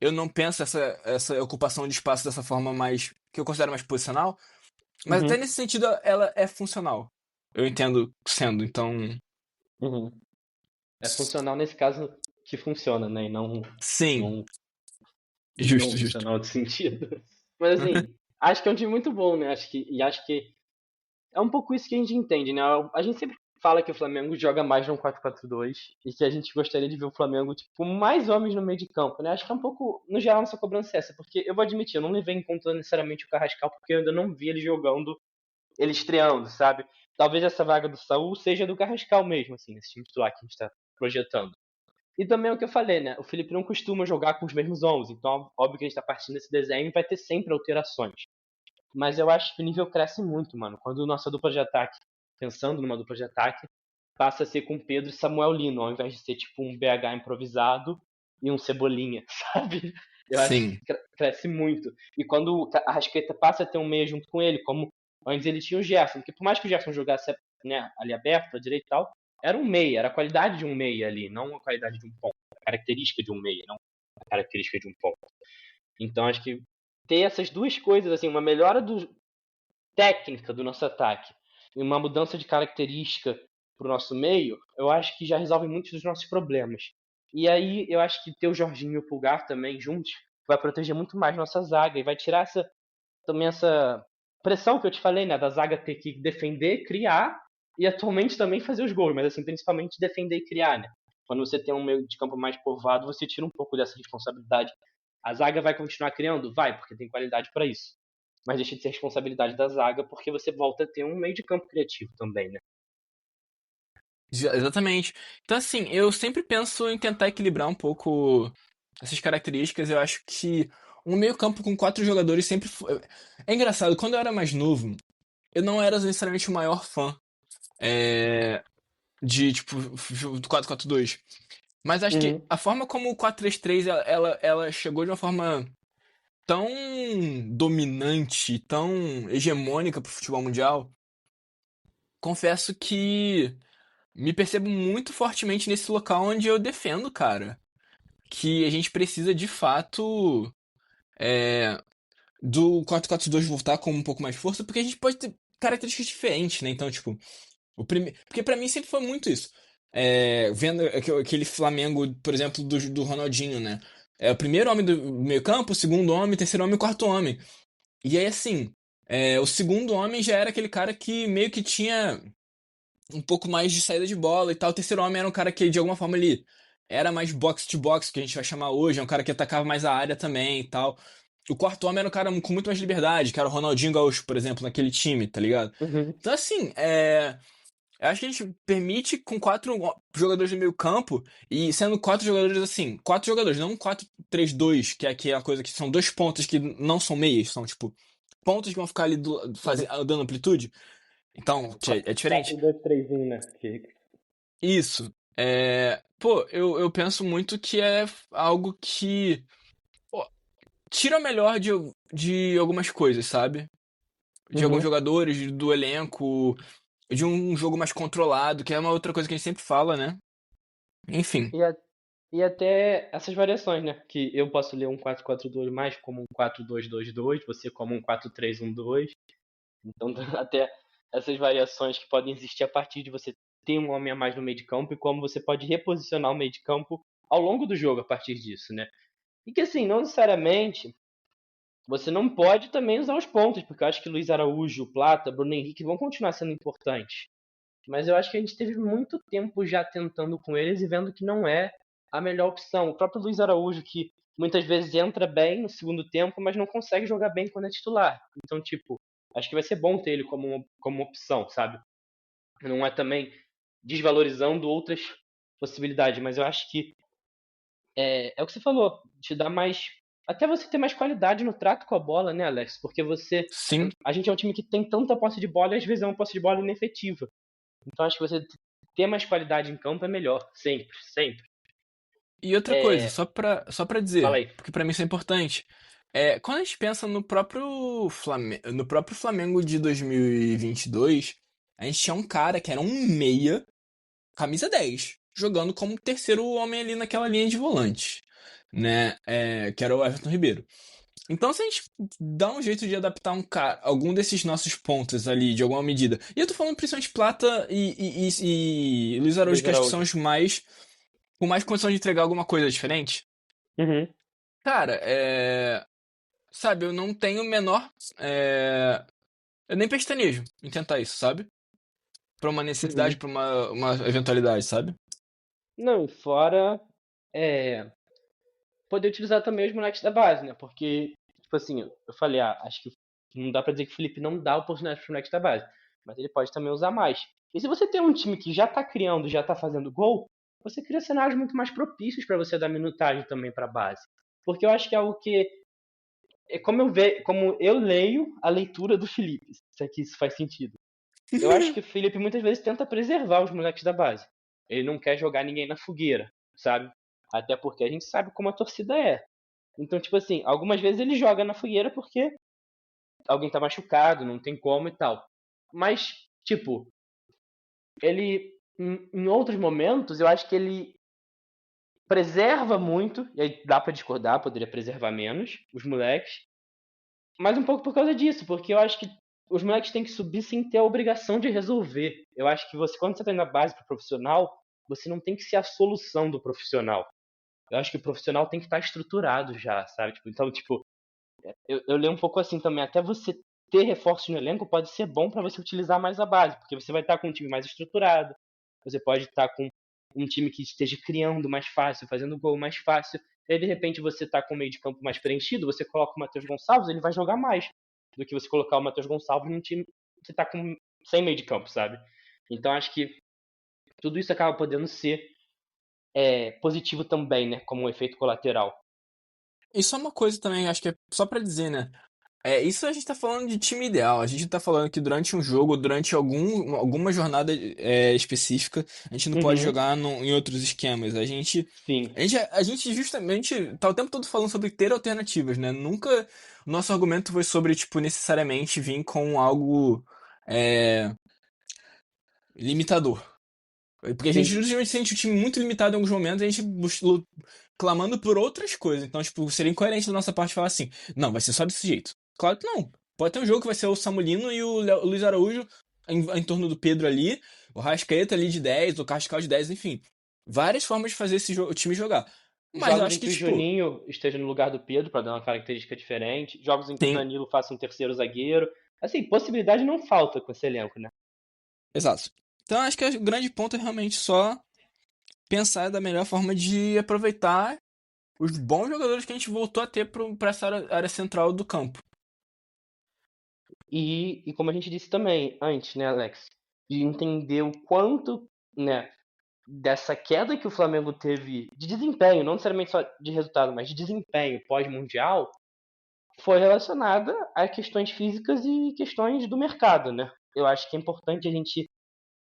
eu não penso essa ocupação de espaço dessa forma mais, que eu considero mais posicional, mas até nesse sentido ela é funcional. Eu entendo sendo, então... É funcional nesse caso que funciona, né? E não, Sim, não, não justo, justo. funciona em outro sentido. Mas assim, acho que é um time muito bom, né? Acho que é um pouco isso que a gente entende, né? A gente sempre fala que o Flamengo joga mais no 4-4-2 e que a gente gostaria de ver o Flamengo, tipo, com mais homens no meio de campo, né? Acho que é um pouco, no geral, nossa cobrança é essa, porque eu vou admitir, eu não levei em conta necessariamente o Carrascal, porque eu ainda não vi ele jogando, ele estreando, sabe? Talvez essa vaga do Saúl seja do Carrascal mesmo, assim, nesse time titular que a gente tá projetando. E também é o que eu falei, né? O Felipe não costuma jogar com os mesmos 11, então óbvio que a gente tá partindo desse desenho e vai ter sempre alterações. Mas eu acho que o nível cresce muito, mano. Quando nossa dupla de ataque, pensando numa dupla de ataque, passa a ser com Pedro e Samuel Lino, ao invés de ser tipo um BH improvisado e um Cebolinha, sabe? Eu acho Sim. que cresce muito. E quando a Arrascaeta passa a ter um meia junto com ele, como antes ele tinha o Gerson, porque por mais que o Gerson jogasse, né, ali aberto, à direita e tal, era um meia, era a qualidade de um meia ali, não a qualidade de um ponto, a característica de um meia, não a característica de um ponto. Então acho que ter essas duas coisas, assim, uma melhora técnica do nosso ataque e uma mudança de característica para o nosso meio, eu acho que já resolve muitos dos nossos problemas. E aí eu acho que ter o Jorginho e o Pulgar também juntos vai proteger muito mais nossa zaga e vai tirar também essa pressão que eu te falei, né, da zaga ter que defender, criar e atualmente também fazer os gols, mas assim, principalmente defender e criar, né? Quando você tem um meio de campo mais povoado, você tira um pouco dessa responsabilidade. A zaga vai continuar criando? Vai, porque tem qualidade para isso. Mas deixa de ser responsabilidade da zaga porque você volta a ter um meio de campo criativo também, né? Exatamente. Então, assim, eu sempre penso em tentar equilibrar um pouco essas características. Eu acho que um meio-campo com 4 jogadores sempre foi. É engraçado, quando eu era mais novo, eu não era necessariamente o maior fã de, tipo, do 4-4-2. Mas acho que Uhum. a forma como o 4-3-3 ela chegou de uma forma tão dominante, tão hegemônica pro futebol mundial, confesso que me percebo muito fortemente nesse local onde eu defendo, cara. Que a gente precisa de fato do 4-4-2 voltar com um pouco mais de força, porque a gente pode ter características diferentes, né? Então, tipo, porque pra mim sempre foi muito isso. Vendo aquele Flamengo, por exemplo, do Ronaldinho, né? É o primeiro homem do meio-campo, o segundo homem, o terceiro homem e o quarto homem. E aí, assim, o segundo homem já era aquele cara que meio que tinha um pouco mais de saída de bola e tal. O terceiro homem era um cara que, de alguma forma, ele era mais box to box, que a gente vai chamar hoje, é um cara que atacava mais a área também e tal. O quarto homem era um cara com muito mais liberdade, que era o Ronaldinho Gaúcho, por exemplo, naquele time, tá ligado? Uhum. Então, assim, eu acho que a gente permite com 4 jogadores no meio campo, e sendo 4 jogadores assim, 4 jogadores, não um 4-3-2, que é aquela coisa que são dois pontos que não são meias, são tipo pontos que vão ficar ali dando amplitude. Então, é diferente. 4-2-3-1, né? Isso. Pô, eu penso muito que é algo que pô, tira o melhor de algumas coisas, sabe? De alguns Uhum. jogadores, do elenco, de um jogo mais controlado, que é uma outra coisa que a gente sempre fala, né? Enfim. E, e até essas variações, né? Que eu posso ler um 4-4-2 mais como um 4-2-2-2, você como um 4-3-1-2. Então, até essas variações que podem existir a partir de você ter um homem a mais no meio de campo e como você pode reposicionar o meio de campo ao longo do jogo a partir disso, né? E que assim, não necessariamente você não pode também usar os pontos, porque eu acho que Luiz Araújo, Plata, Bruno Henrique vão continuar sendo importantes. Mas eu acho que a gente teve muito tempo já tentando com eles e vendo que não é a melhor opção. O próprio Luiz Araújo, que muitas vezes entra bem no segundo tempo, mas não consegue jogar bem quando é titular. Então, tipo, acho que vai ser bom ter ele como opção, sabe? Não é também desvalorizando outras possibilidades, mas eu acho que é o que você falou, te dá mais. Até você ter mais qualidade no trato com a bola, né, Alex? Porque Sim. a gente é um time que tem tanta posse de bola e às vezes é uma posse de bola inefetiva. Então acho que você ter mais qualidade em campo é melhor. Sempre, sempre. E outra coisa, só pra Fala dizer, aí. porque pra mim isso é importante. Quando a gente pensa no próprio Flamengo de 2022, a gente tinha um cara que era um meia, camisa 10, jogando como terceiro homem ali naquela linha de volante, né? Que era o Everton Ribeiro. Então, se a gente dá um jeito de adaptar algum desses nossos pontos ali, de alguma medida. E eu tô falando principalmente Plata e Luiz Araújo, Luiz que acho que são Araújo. os mais com mais condição de entregar alguma coisa diferente. Uhum. Cara, sabe, eu não tenho o menor. Eu nem pestanejo em tentar isso, sabe? Pra uma necessidade, Uhum. pra uma eventualidade, sabe? Não, e fora poder utilizar também os moleques da base, né? Porque, tipo assim, eu falei, acho que não dá pra dizer que o Felipe não dá oportunidade pros moleques da base, mas ele pode também usar mais. E se você tem um time que já tá criando, já tá fazendo gol, você cria cenários muito mais propícios pra você dar minutagem também pra base. Porque eu acho que é algo que é como eu leio a leitura do Felipe, se é que isso faz sentido. Eu acho que o Felipe muitas vezes tenta preservar os moleques da base. Ele não quer jogar ninguém na fogueira, sabe? Até porque a gente sabe como a torcida é. Então, tipo assim, algumas vezes ele joga na fogueira porque alguém tá machucado, não tem como e tal. Mas, tipo, ele, em outros momentos, eu acho que ele preserva muito, e aí dá pra discordar, poderia preservar menos os moleques, mas um pouco por causa disso, porque eu acho que os moleques têm que subir sem ter a obrigação de resolver. Eu acho que você, quando você tá indo na base pro profissional, você não tem que ser a solução do profissional. Eu acho que o profissional tem que estar estruturado já, sabe? Tipo, então, tipo, eu leio um pouco assim também. Até você ter reforços no elenco pode ser bom para você utilizar mais a base, porque você vai estar com um time mais estruturado, você pode estar com um time que esteja criando mais fácil, fazendo gol mais fácil. E aí, de repente, você está com o meio de campo mais preenchido, você coloca o Matheus Gonçalves, ele vai jogar mais do que você colocar o Matheus Gonçalves num time que está sem meio de campo, sabe? Então, acho que tudo isso acaba podendo ser positivo também, né? Como um efeito colateral. Isso é uma coisa também, acho que é só pra dizer, né? Isso a gente tá falando de time ideal. A gente tá falando que durante um jogo, durante alguma jornada específica, a gente não pode Uhum. jogar em outros esquemas. Sim. A gente justamente tá o tempo todo falando sobre ter alternativas, né? Nunca o nosso argumento foi sobre, tipo, necessariamente vir com algo é, limitador. Porque a gente Sim. justamente sente o time muito limitado em alguns momentos e a gente clamando por outras coisas. Então, tipo, seria incoerente da nossa parte falar assim, não, vai ser só desse jeito. Claro que não. Pode ter um jogo que vai ser o Samulino e o Luiz Araújo em torno do Pedro ali, o Rascaeta ali de 10, o Cascal de 10, enfim. Várias formas de fazer o time jogar. Mas eu Jogos em acho que, que o tipo, Juninho esteja no lugar do Pedro para dar uma característica diferente. Jogos em que o tem. Danilo faça um terceiro zagueiro. Assim, possibilidade não falta com esse elenco, né? Exato. Então, acho que o grande ponto é realmente só pensar da melhor forma de aproveitar os bons jogadores que a gente voltou a ter pra essa área central do campo. E como a gente disse também antes, né, Alex? De entender o quanto, né, dessa queda que o Flamengo teve de desempenho, não necessariamente só de resultado, mas de desempenho pós-mundial, foi relacionada a questões físicas e questões do mercado, né? Eu acho que é importante a gente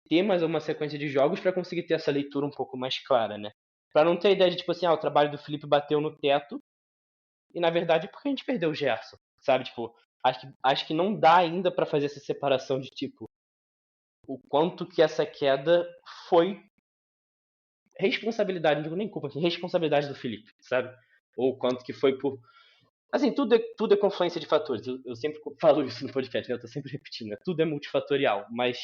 ter mais uma sequência de jogos para conseguir ter essa leitura um pouco mais clara, né? Para não ter a ideia de, tipo assim, o trabalho do Felipe bateu no teto e, na verdade, é porque a gente perdeu o Gerson, sabe? Tipo, acho que não dá ainda para fazer essa separação de, tipo, o quanto que essa queda foi responsabilidade, não digo nem culpa, assim, responsabilidade do Felipe, sabe? Ou o quanto que foi por... Assim, tudo é confluência de fatores. Eu sempre falo isso no podcast, né? Eu tô sempre repetindo, né? Tudo é multifatorial, mas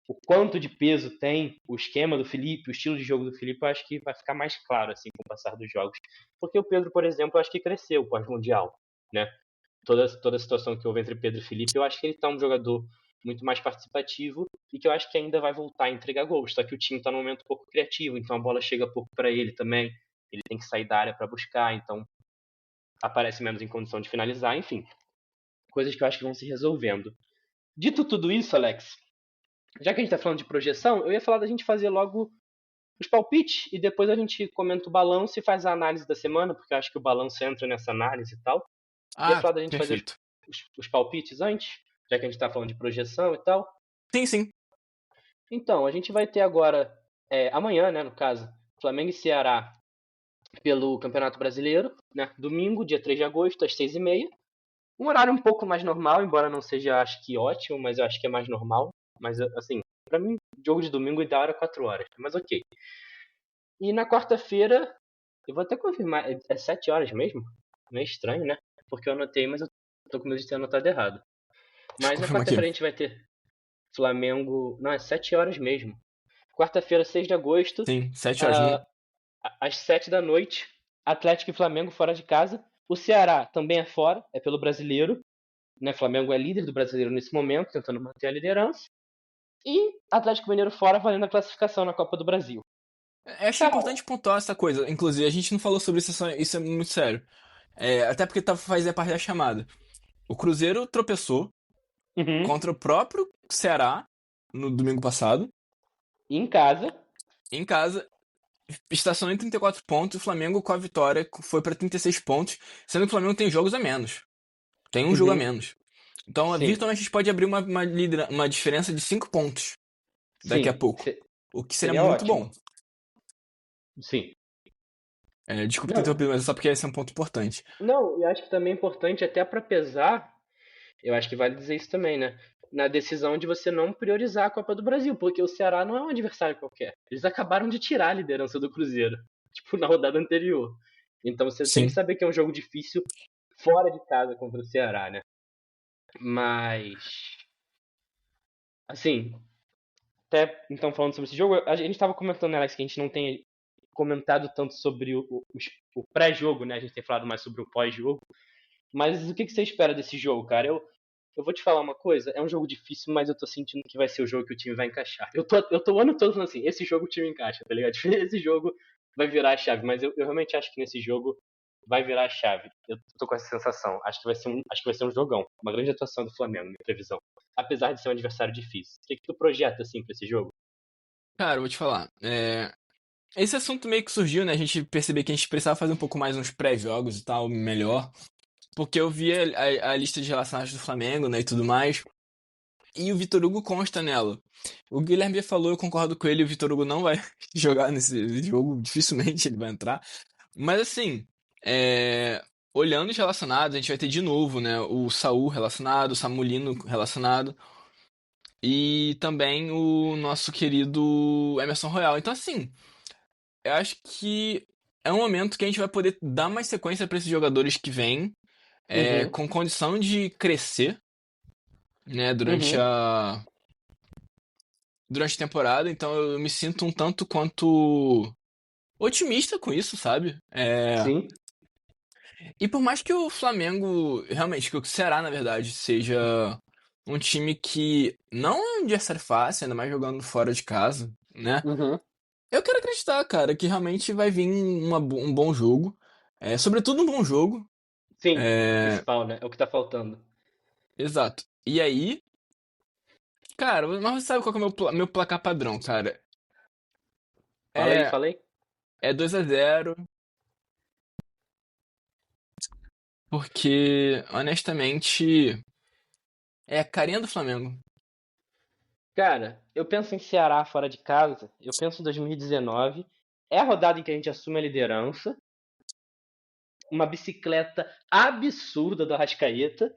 o quanto de peso tem o esquema do Felipe, o estilo de jogo do Felipe, eu acho que vai ficar mais claro assim com o passar dos jogos. Porque o Pedro, por exemplo, eu acho que cresceu pós-mundial, né? Toda a situação que houve entre Pedro e Felipe, eu acho que ele tá um jogador muito mais participativo e que eu acho que ainda vai voltar a entregar gols. Só que o time está num momento um pouco criativo, então a bola chega pouco para ele também. Ele tem que sair da área para buscar, então aparece menos em condição de finalizar, enfim. Coisas que eu acho que vão se resolvendo. Dito tudo isso, Alex, já que a gente tá falando de projeção, eu ia falar da gente fazer logo os palpites e depois a gente comenta o balanço e faz a análise da semana, porque eu acho que o balanço entra nessa análise e tal. Ia Ah, falar da gente fazer perfeito. os palpites antes, já que a gente tá falando de projeção e tal. Sim, sim. Então, a gente vai ter agora, amanhã, né, no caso, Flamengo e Ceará pelo Campeonato Brasileiro, né, domingo, dia 3 de agosto, às 6h30. Um horário um pouco mais normal, embora não seja, acho que ótimo, mas eu acho que é mais normal. Mas, assim, pra mim, jogo de domingo ideal era 4 horas, mas ok. E na quarta-feira, eu vou até confirmar, é 7 horas mesmo? Meio estranho, né? Porque eu anotei, mas eu tô com medo de ter anotado errado. Deixa eu Mas na confirmar aqui. quarta-feira a gente vai ter Flamengo. Não, é 7 horas mesmo. Quarta-feira, 6 de agosto. Sim, 7 horas. Às 7 da noite, Atlético e Flamengo fora de casa. O Ceará também é fora, é pelo Brasileiro. Né? Flamengo é líder do Brasileiro nesse momento, tentando manter a liderança. E Atlético Mineiro fora, valendo a classificação na Copa do Brasil. Eu acho importante pontuar essa coisa. Inclusive, a gente não falou sobre isso, isso é muito sério. Até porque fazia parte da chamada. O Cruzeiro tropeçou contra o próprio Ceará no domingo passado. Em casa. Em casa. Estacionou em 34 pontos. O Flamengo, com a vitória, foi pra 36 pontos. Sendo que o Flamengo tem jogos a menos. Tem um jogo a menos. Então, virtualmente, a gente pode abrir uma diferença de 5 pontos daqui a pouco. O que seria muito ótimo. bom. Sim. Desculpa ter interrompido, mas é só porque esse é um ponto importante. Não, eu acho que também é importante, até pra pesar, eu acho que vale dizer isso também, né? Na decisão de você não priorizar a Copa do Brasil, porque o Ceará não é um adversário qualquer. Eles acabaram de tirar a liderança do Cruzeiro, tipo, na rodada anterior. Então você tem que saber que é um jogo difícil fora de casa contra o Ceará, né? Mas, assim, até então falando sobre esse jogo, a gente estava comentando, né, Alex, que a gente não tem comentado tanto sobre o pré-jogo, né? A gente tem falado mais sobre o pós-jogo. Mas o que você espera desse jogo, cara? Eu vou te falar uma coisa, é um jogo difícil, mas eu tô sentindo que vai ser o jogo que o time vai encaixar. Eu tô o ano todo falando assim, esse jogo o time encaixa, tá ligado? Esse jogo vai virar a chave, mas eu realmente acho que nesse jogo vai virar a chave. Eu tô com essa sensação. Acho que vai ser um jogão. Uma grande atuação do Flamengo, minha previsão. Apesar de ser um adversário difícil. O que tu projeta, assim, pra esse jogo? Cara, eu vou te falar. Esse assunto meio que surgiu, né? A gente percebeu que a gente precisava fazer um pouco mais uns pré-jogos e tal, melhor. Porque eu vi a lista de relacionados do Flamengo, né, e tudo mais. E o Vitor Hugo consta nela. O Guilherme já falou, eu concordo com ele, o Vitor Hugo não vai jogar nesse jogo, dificilmente ele vai entrar. Mas assim, olhando os relacionados, a gente vai ter de novo, né, o Saul relacionado, o Samulino relacionado. E também o nosso querido Emerson Royal. Então assim, eu acho que é um momento que a gente vai poder dar mais sequência para esses jogadores que vêm, com condição de crescer, né, durante a temporada. Então eu me sinto um tanto quanto otimista com isso, sabe? Sim. E por mais que o Flamengo, realmente, que o Ceará, na verdade, seja um time que não é um adversário fácil, ainda mais jogando fora de casa, né? Eu quero acreditar, cara, que realmente vai vir um bom jogo. Sobretudo um bom jogo. Sim, principal, né? É o que tá faltando. Exato. E aí, cara, mas você sabe qual que é o meu placar padrão, cara? Fala aí. É 2-0. Porque, honestamente, é a carinha do Flamengo. Cara, eu penso em Ceará fora de casa, eu penso em 2019. É a rodada em que a gente assume a liderança. Uma bicicleta absurda do Arrascaeta.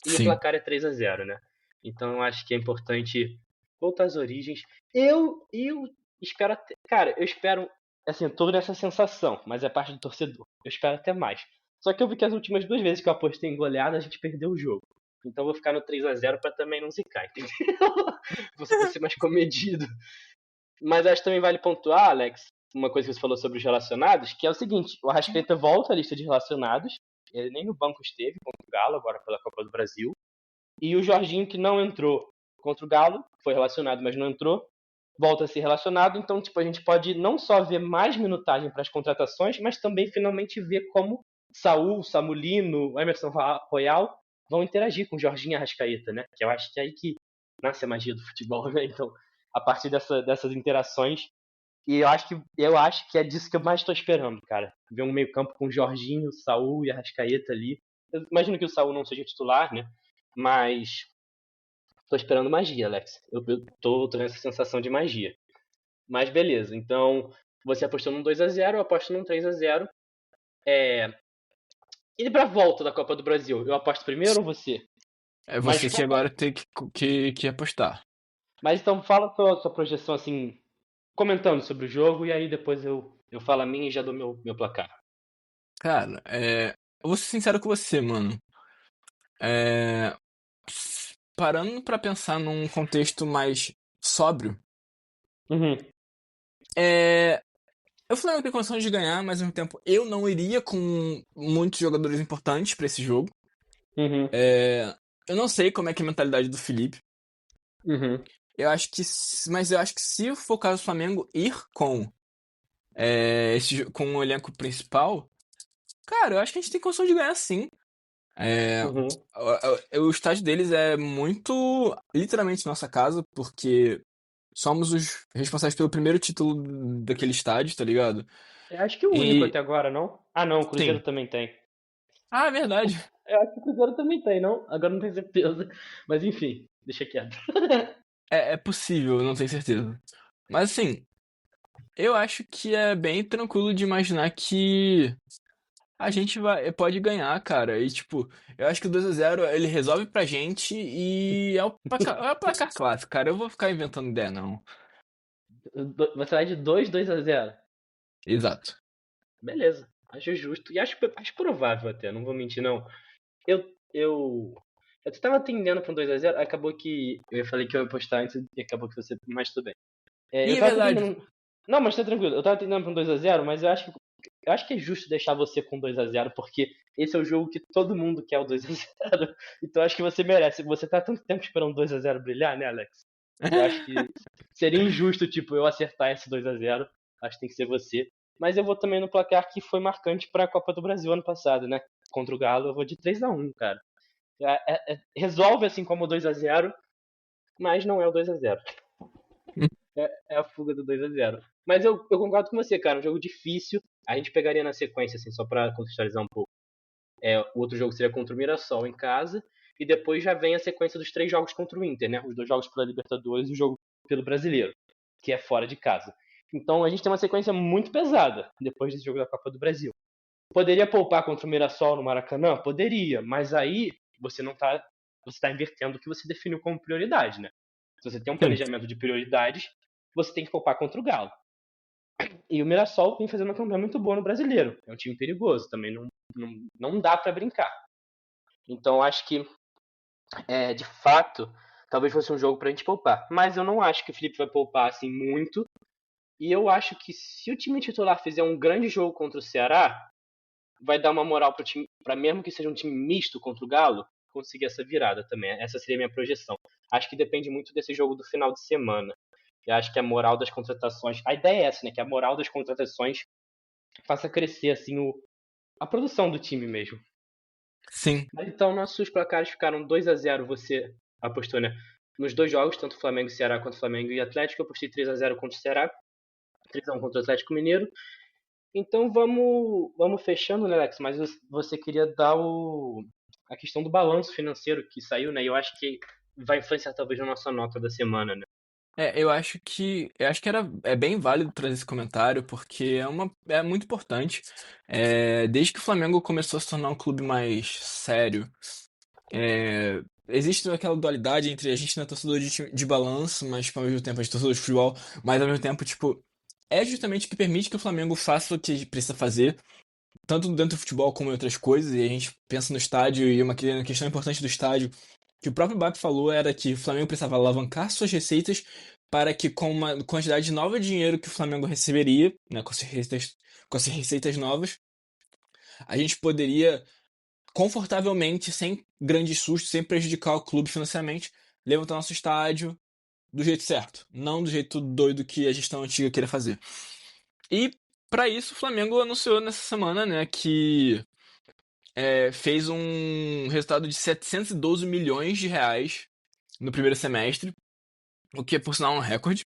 E o placar é 3-0, né? Então eu acho que é importante voltar às origens. Eu espero até. Cara, eu espero. Assim, eu tô nessa sensação, mas é parte do torcedor. Eu espero até mais. Só que eu vi que as últimas 2 vezes que eu apostei em goleada, a gente perdeu o jogo. Então eu vou ficar no 3-0 pra também não zicar, entendeu? Vou ser mais comedido. Mas acho que também vale pontuar, Alex, uma coisa que você falou sobre os relacionados, que é o seguinte: o Arrascaeta volta à lista de relacionados. Ele nem no banco esteve contra o Galo, agora pela Copa do Brasil. E o Jorginho, que não entrou contra o Galo, foi relacionado, mas não entrou, volta a ser relacionado. Então, tipo, a gente pode não só ver mais minutagem para as contratações, mas também finalmente ver como Saul, Samulino, Emerson Royal vão interagir com o Jorginho e Arrascaeta, né? Que eu acho que é aí que nasce a magia do futebol, né? Então, a partir dessas interações. E eu acho que é disso que eu mais estou esperando, cara. Ver um meio-campo com Jorginho, Saul e Arrascaeta ali. Eu imagino que o Saul não seja titular, né? Mas tô esperando magia, Alex. Eu tô nessa sensação de magia. Mas beleza, então você apostou num 2-0, eu aposto num 3-0. E pra volta da Copa do Brasil, eu aposto primeiro ou você? É você que agora tem que apostar. Mas então fala a sua projeção assim, comentando sobre o jogo, e aí depois eu falo a minha e já dou meu placar. Cara, eu vou ser sincero com você, mano. Parando pra pensar num contexto mais sóbrio, eu O Flamengo tem condições de ganhar, mas ao mesmo tempo eu não iria com muitos jogadores importantes pra esse jogo. Uhum, Eu não sei como é que é a mentalidade do Felipe. uhum. Mas eu acho que se for o caso do Flamengo ir com, com o elenco principal, cara, eu acho que a gente tem condição de ganhar sim. Uhum. O estádio deles é muito, literalmente, nossa casa, porque somos os responsáveis pelo primeiro título daquele estádio, tá ligado? Eu acho que o único E, até agora, não? Ah, não, o Cruzeiro sim. também tem. Ah, é verdade. Eu acho que o Cruzeiro também tem, não? Agora não tenho certeza. Mas enfim, deixa quieto. É possível, não tenho certeza. Mas assim, eu acho que é bem tranquilo de imaginar que a gente pode ganhar, cara. E tipo, eu acho que o 2-0 ele resolve pra gente e é o placar clássico, cara. Eu vou ficar inventando ideia, não. Você vai de 2-2-0. Exato. Beleza, acho justo. E acho provável até, não vou mentir, não. Eu, eu, eu tava tendendo pra um 2-0, acabou que. Eu falei que eu ia postar antes e acabou que você. Mas tudo bem. E Eu é tava verdade. tendendo. Não, mas tá tranquilo. Eu tava tendendo pra um 2-0, mas eu acho que é justo deixar você com 2-0, porque esse é o jogo que todo mundo quer o 2-0. Então eu acho que você merece. Você tá há tanto tempo esperando um 2-0 brilhar, né, Alex? Eu acho que seria injusto, tipo, eu acertar esse 2-0. Acho que tem que ser você. Mas eu vou também no placar que foi marcante pra Copa do Brasil ano passado, né? Contra o Galo, eu vou de 3-1, cara. Resolve assim como o 2-0, mas não é o 2-0. É a fuga do 2-0. Mas eu concordo com você, cara. Um jogo difícil. A gente pegaria na sequência, assim, só pra contextualizar um pouco. O outro jogo seria contra o Mirassol em casa. E depois já vem a sequência dos 3 jogos contra o Inter, né? Os 2 jogos pela Libertadores e o jogo pelo Brasileiro, que é fora de casa. Então a gente tem uma sequência muito pesada depois desse jogo da Copa do Brasil. Poderia poupar contra o Mirassol no Maracanã? Poderia, mas aí você não tá. Você tá invertendo o que você definiu como prioridade, né? Se você tem um Sim. planejamento de prioridades, você tem que poupar contra o Galo. E o Mirassol vem fazendo uma campanha muito boa no Brasileiro. É um time perigoso, também não dá pra brincar. Então acho que, de fato, talvez fosse um jogo pra gente poupar. Mas eu não acho que o Felipe vai poupar assim muito. E eu acho que se o time titular fizer um grande jogo contra o Ceará, vai dar uma moral pro time, para mesmo que seja um time misto contra o Galo, conseguir essa virada também. Essa seria a minha projeção. Acho que depende muito desse jogo do final de semana. Eu acho que a moral das contratações, a ideia é essa, né, que a moral das contratações faça crescer assim a produção do time mesmo. Sim. Mas então nossos placares ficaram 2-0, você apostou, né, nos 2 jogos, tanto Flamengo e Ceará quanto Flamengo e Atlético. Eu apostei 3-0 contra o Ceará, 3-1 contra o Atlético Mineiro. Então vamos fechando, né, Alex? Mas você queria dar a questão do balanço financeiro que saiu, né? E eu acho que vai influenciar talvez na nossa nota da semana, né? É bem válido trazer esse comentário, porque é muito importante. Desde que o Flamengo começou a se tornar um clube mais sério, existe aquela dualidade entre a gente não é torcedor de balanço, mas tipo, ao mesmo tempo a gente é torcedor de futebol, mas ao mesmo tempo, tipo, é justamente o que permite que o Flamengo faça o que precisa fazer, tanto dentro do futebol como em outras coisas, e a gente pensa no estádio, e uma questão importante do estádio, que o próprio BAP falou, era que o Flamengo precisava alavancar suas receitas para que com uma quantidade nova de dinheiro que o Flamengo receberia, né, com as receitas novas, a gente poderia confortavelmente, sem grandes sustos, sem prejudicar o clube financeiramente, levantar nosso estádio do jeito certo, não do jeito doido que a gestão antiga queria fazer. E para isso o Flamengo anunciou nessa semana, né, que fez um resultado de 712 milhões de reais no primeiro semestre, o que é por sinal um recorde,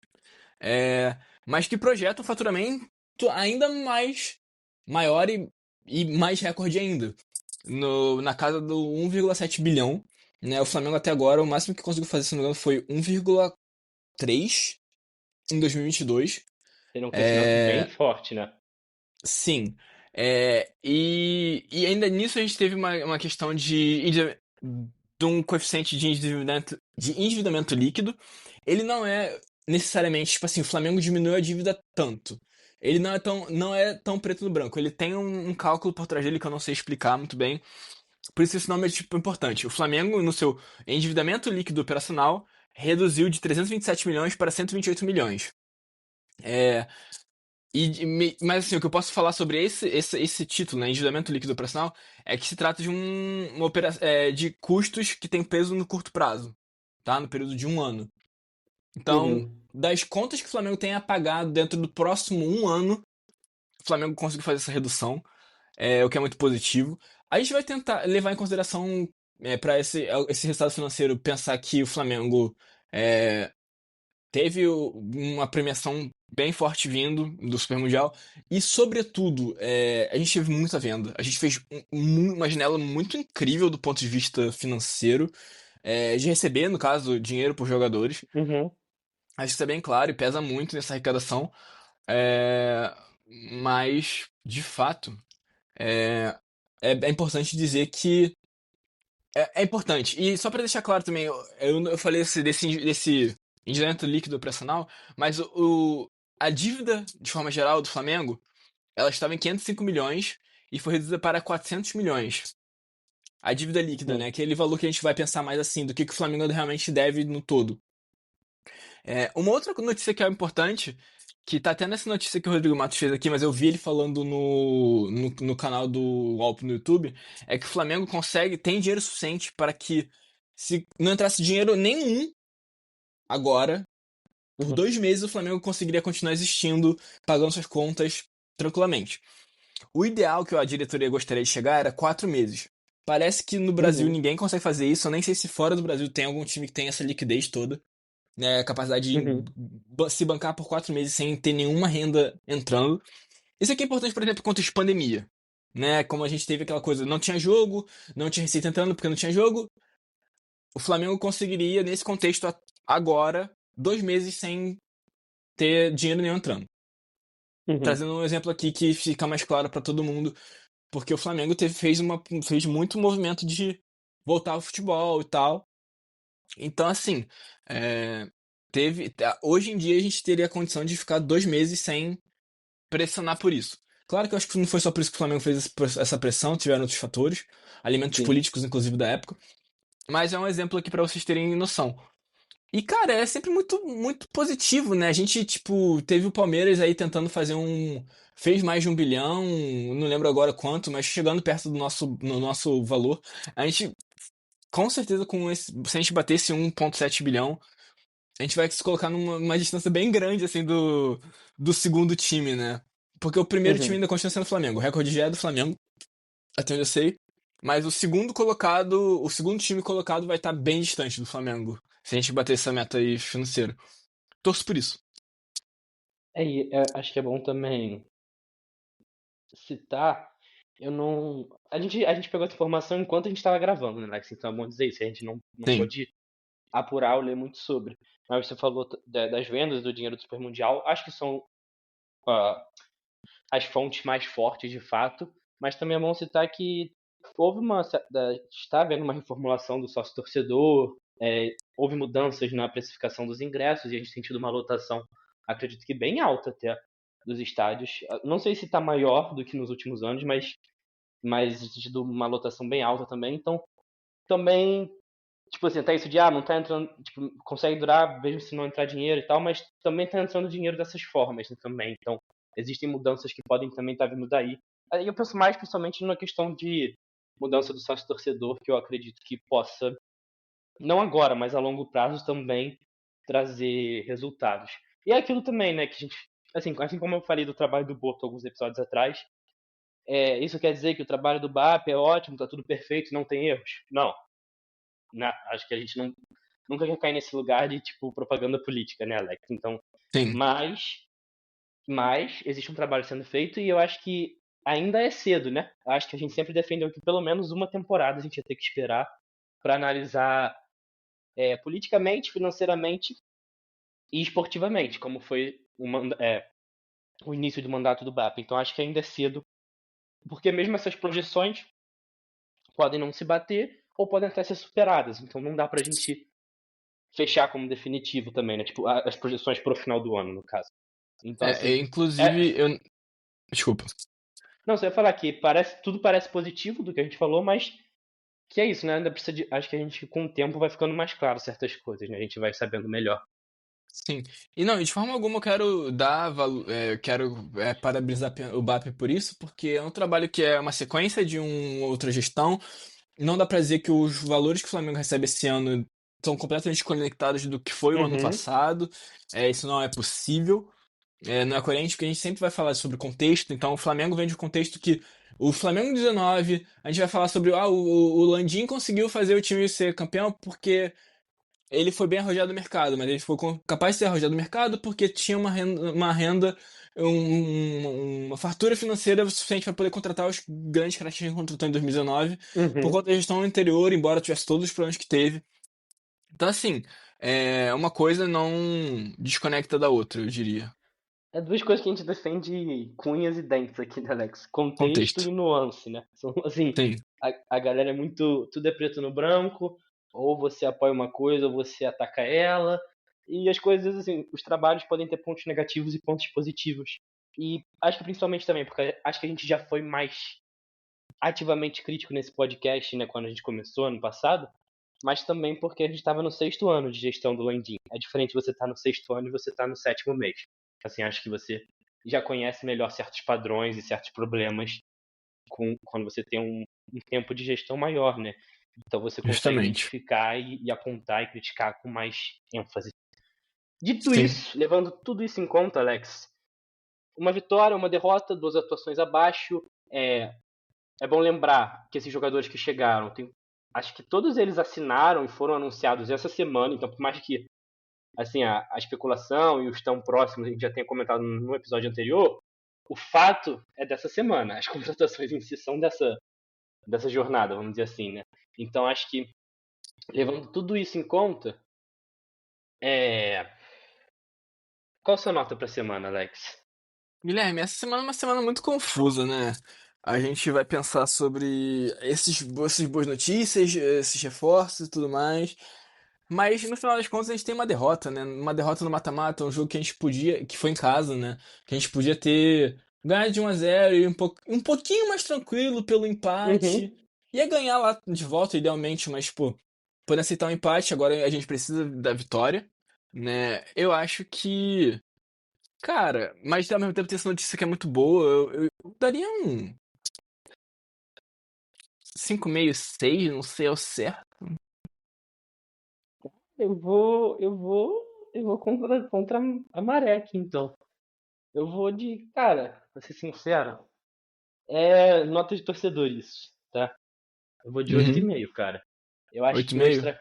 mas que projeta um faturamento ainda mais maior e mais recorde ainda, na casa do 1,7 bilhão. Né? O Flamengo até agora, o máximo que conseguiu fazer, se não me engano, foi 1,3 em 2022. Seria um crescimento bem forte, né? Sim. E ainda nisso a gente teve uma questão de um coeficiente de endividamento líquido. Ele não é necessariamente, tipo assim, o Flamengo diminuiu a dívida tanto. Ele não é tão preto no branco. Ele tem um cálculo por trás dele que eu não sei explicar muito bem. Por isso esse nome é tipo importante. O Flamengo, no seu endividamento líquido operacional, reduziu de 327 milhões para 128 milhões. Mas assim, o que eu posso falar sobre esse título, né, endividamento líquido operacional, é que se trata de de custos que tem peso no curto prazo, tá? No período de um ano. Então, Uhum. das contas que o Flamengo tem a pagar dentro do próximo um ano, o Flamengo conseguiu fazer essa redução, o que é muito positivo. A gente vai tentar levar em consideração para esse resultado financeiro, pensar que o Flamengo é, teve uma premiação bem forte vindo do Super Mundial e, sobretudo, a gente teve muita venda. A gente fez uma janela muito incrível do ponto de vista financeiro, de receber, no caso, dinheiro por jogadores. Uhum. Acho que isso é bem claro e pesa muito nessa arrecadação. É, mas, de fato, é, é importante dizer que é importante. E só para deixar claro também, eu falei desse endividamento líquido operacional, mas a dívida, de forma geral, do Flamengo, ela estava em 505 milhões e foi reduzida para 400 milhões. A dívida líquida, né? Uhum. Aquele valor que a gente vai pensar mais assim, do que o Flamengo realmente deve no todo. Uma outra notícia que é importante, que tá até nessa notícia que o Rodrigo Matos fez aqui, mas eu vi ele falando no canal do Alp no YouTube, é que o Flamengo tem dinheiro suficiente para que, se não entrasse dinheiro nenhum agora, por Uhum. 2 meses o Flamengo conseguiria continuar existindo, pagando suas contas tranquilamente. O ideal que a diretoria gostaria de chegar era 4 meses. Parece que no Brasil Uhum. ninguém consegue fazer isso. Eu nem sei se fora do Brasil tem algum time que tem essa liquidez toda, né, capacidade de Uhum. se bancar por 4 meses sem ter nenhuma renda entrando. Isso aqui é importante, por exemplo, contra a pandemia. Né? Como a gente teve aquela coisa, não tinha jogo, não tinha receita entrando porque não tinha jogo. O Flamengo conseguiria, nesse contexto, agora, 2 meses sem ter dinheiro nenhum entrando. Uhum. Trazendo um exemplo aqui que fica mais claro para todo mundo, porque o Flamengo fez muito movimento de voltar ao futebol e tal. Então, assim, é, hoje em dia a gente teria a condição de ficar 2 meses sem pressionar por isso. Claro que eu acho que não foi só por isso que o Flamengo fez essa pressão, tiveram outros fatores, alimentos Sim. políticos, inclusive, da época. Mas é um exemplo aqui pra vocês terem noção. E, cara, é sempre muito, muito positivo, né? A gente, tipo, teve o Palmeiras aí tentando fazer Fez mais de 1 bilhão, não lembro agora quanto, mas chegando perto no nosso valor. A gente, com certeza, se a gente bater esse 1,7 bilhão, a gente vai se colocar numa distância bem grande, assim, do segundo time, né? Porque o primeiro time Uhum. ainda continua sendo o Flamengo. O recorde já é do Flamengo, até onde eu sei. Mas o segundo time colocado vai estar bem distante do Flamengo. Se a gente bater essa meta aí financeira. Torço por isso. Acho que é bom também citar. Eu não. A gente pegou essa informação enquanto a gente estava gravando, né, Alex? Então é bom dizer isso. A gente não Sim. pôde apurar ou ler muito sobre. Mas você falou das vendas do dinheiro do Super Mundial. Acho que são ah, as fontes mais fortes de fato. Mas também é bom citar que está havendo uma reformulação do sócio torcedor. Houve mudanças na precificação dos ingressos e a gente tem tido uma lotação, acredito que bem alta até, dos estádios. Não sei se está maior do que nos últimos anos, mas tem tido uma lotação bem alta também. Então, também, tipo assim, até isso de, não tá entrando, tipo, consegue durar mesmo se não entrar dinheiro e tal, mas também tá entrando dinheiro dessas formas, né, também. Então, existem mudanças que podem também estar vindo daí. Aí eu penso mais principalmente numa questão de mudança do sócio torcedor, que eu acredito que possa, não agora, mas a longo prazo também trazer resultados. E é aquilo também, né, que a gente, assim como eu falei do trabalho do Boto alguns episódios atrás, isso quer dizer que o trabalho do BAP é ótimo, tá tudo perfeito, não tem erros? Não. Acho que a gente nunca quer cair nesse lugar de, tipo, propaganda política, né, Alex? Então, Sim. mas existe um trabalho sendo feito e eu acho que ainda é cedo, né? Acho que a gente sempre defendeu que pelo menos uma temporada a gente ia ter que esperar para analisar politicamente, financeiramente e esportivamente, como foi o início do mandato do BAP. Então, acho que ainda é cedo, porque mesmo essas projeções podem não se bater ou podem até ser superadas. Então, não dá pra gente fechar como definitivo também, né? Tipo, as projeções pro final do ano, no caso. Então, assim. Inclusive, eu. Desculpa. Não, você ia falar que tudo parece positivo do que a gente falou, mas que é isso, né? Ainda precisa de. Acho que a gente, com o tempo, vai ficando mais claro certas coisas, né? A gente vai sabendo melhor. Sim. E não, de forma alguma eu quero parabenizar o BAP por isso, porque é um trabalho que é uma sequência de uma outra gestão. Não dá pra dizer que os valores que o Flamengo recebe esse ano são completamente desconectados do que foi o ano Uhum. passado. Isso não é possível. Não é coerente, porque a gente sempre vai falar sobre contexto. Então, o Flamengo vem de um contexto que o Flamengo 19, a gente vai falar sobre o Landim conseguiu fazer o time ser campeão porque ele foi bem arrojado no mercado, mas ele foi capaz de ser arrojado no mercado porque tinha uma fartura financeira suficiente para poder contratar os grandes caras que a gente contratou em 2019, por Uhum. conta da gestão anterior, embora tivesse todos os problemas que teve. Então, assim, uma coisa não desconecta da outra, eu diria. É duas coisas que a gente defende com unhas e dentes aqui, né, Alex? Contexto Contexto. e nuance, né? São, assim, Sim, a galera é muito. Tudo é preto no branco, ou você apoia uma coisa, ou você ataca ela. E as coisas, assim, os trabalhos podem ter pontos negativos e pontos positivos. E acho que principalmente também, porque acho que a gente já foi mais ativamente crítico nesse podcast, né, quando a gente começou ano passado, mas também porque a gente estava no sexto ano de gestão do Landim. É diferente você estar no sexto ano e você estar no sétimo mês. Assim, acho que você já conhece melhor certos padrões e certos problemas quando você tem um tempo de gestão maior, né? Então você consegue justamente. identificar e apontar e criticar com mais ênfase. Dito Sim, isso, levando tudo isso em conta, Alex, uma vitória, uma derrota, duas atuações abaixo, é bom lembrar que esses jogadores que chegaram, acho que todos eles assinaram e foram anunciados essa semana, então por mais que assim a especulação e os tão próximos a gente já tenha comentado no episódio anterior, o fato é dessa semana. As contratações em si são dessa jornada, vamos dizer assim, né? Então acho que levando tudo isso em conta, é... qual a sua nota para a semana, Alex? Guilherme, essa semana é uma semana muito confusa, né? A gente vai pensar sobre essas boas notícias, esses reforços e tudo mais. Mas no final das contas a gente tem uma derrota, né? Uma derrota no mata-mata, um jogo que a gente podia, que foi em casa, né? Que a gente podia ter ganhado de 1-0 e um pouquinho mais tranquilo pelo Uhum. empate. Ia ganhar lá de volta, idealmente, mas, pô, por aceitar o empate, agora a gente precisa da vitória, né? Eu acho que. Cara, mas ao mesmo tempo tem essa notícia que é muito boa. Eu daria um 5,5, 6, não sei ao certo. Eu vou contra a maré aqui, então. Eu vou de, cara, pra ser sincero, é nota de torcedor isso, tá? Eu vou de oito e Uhum. meio, cara. Eu acho que 8,5?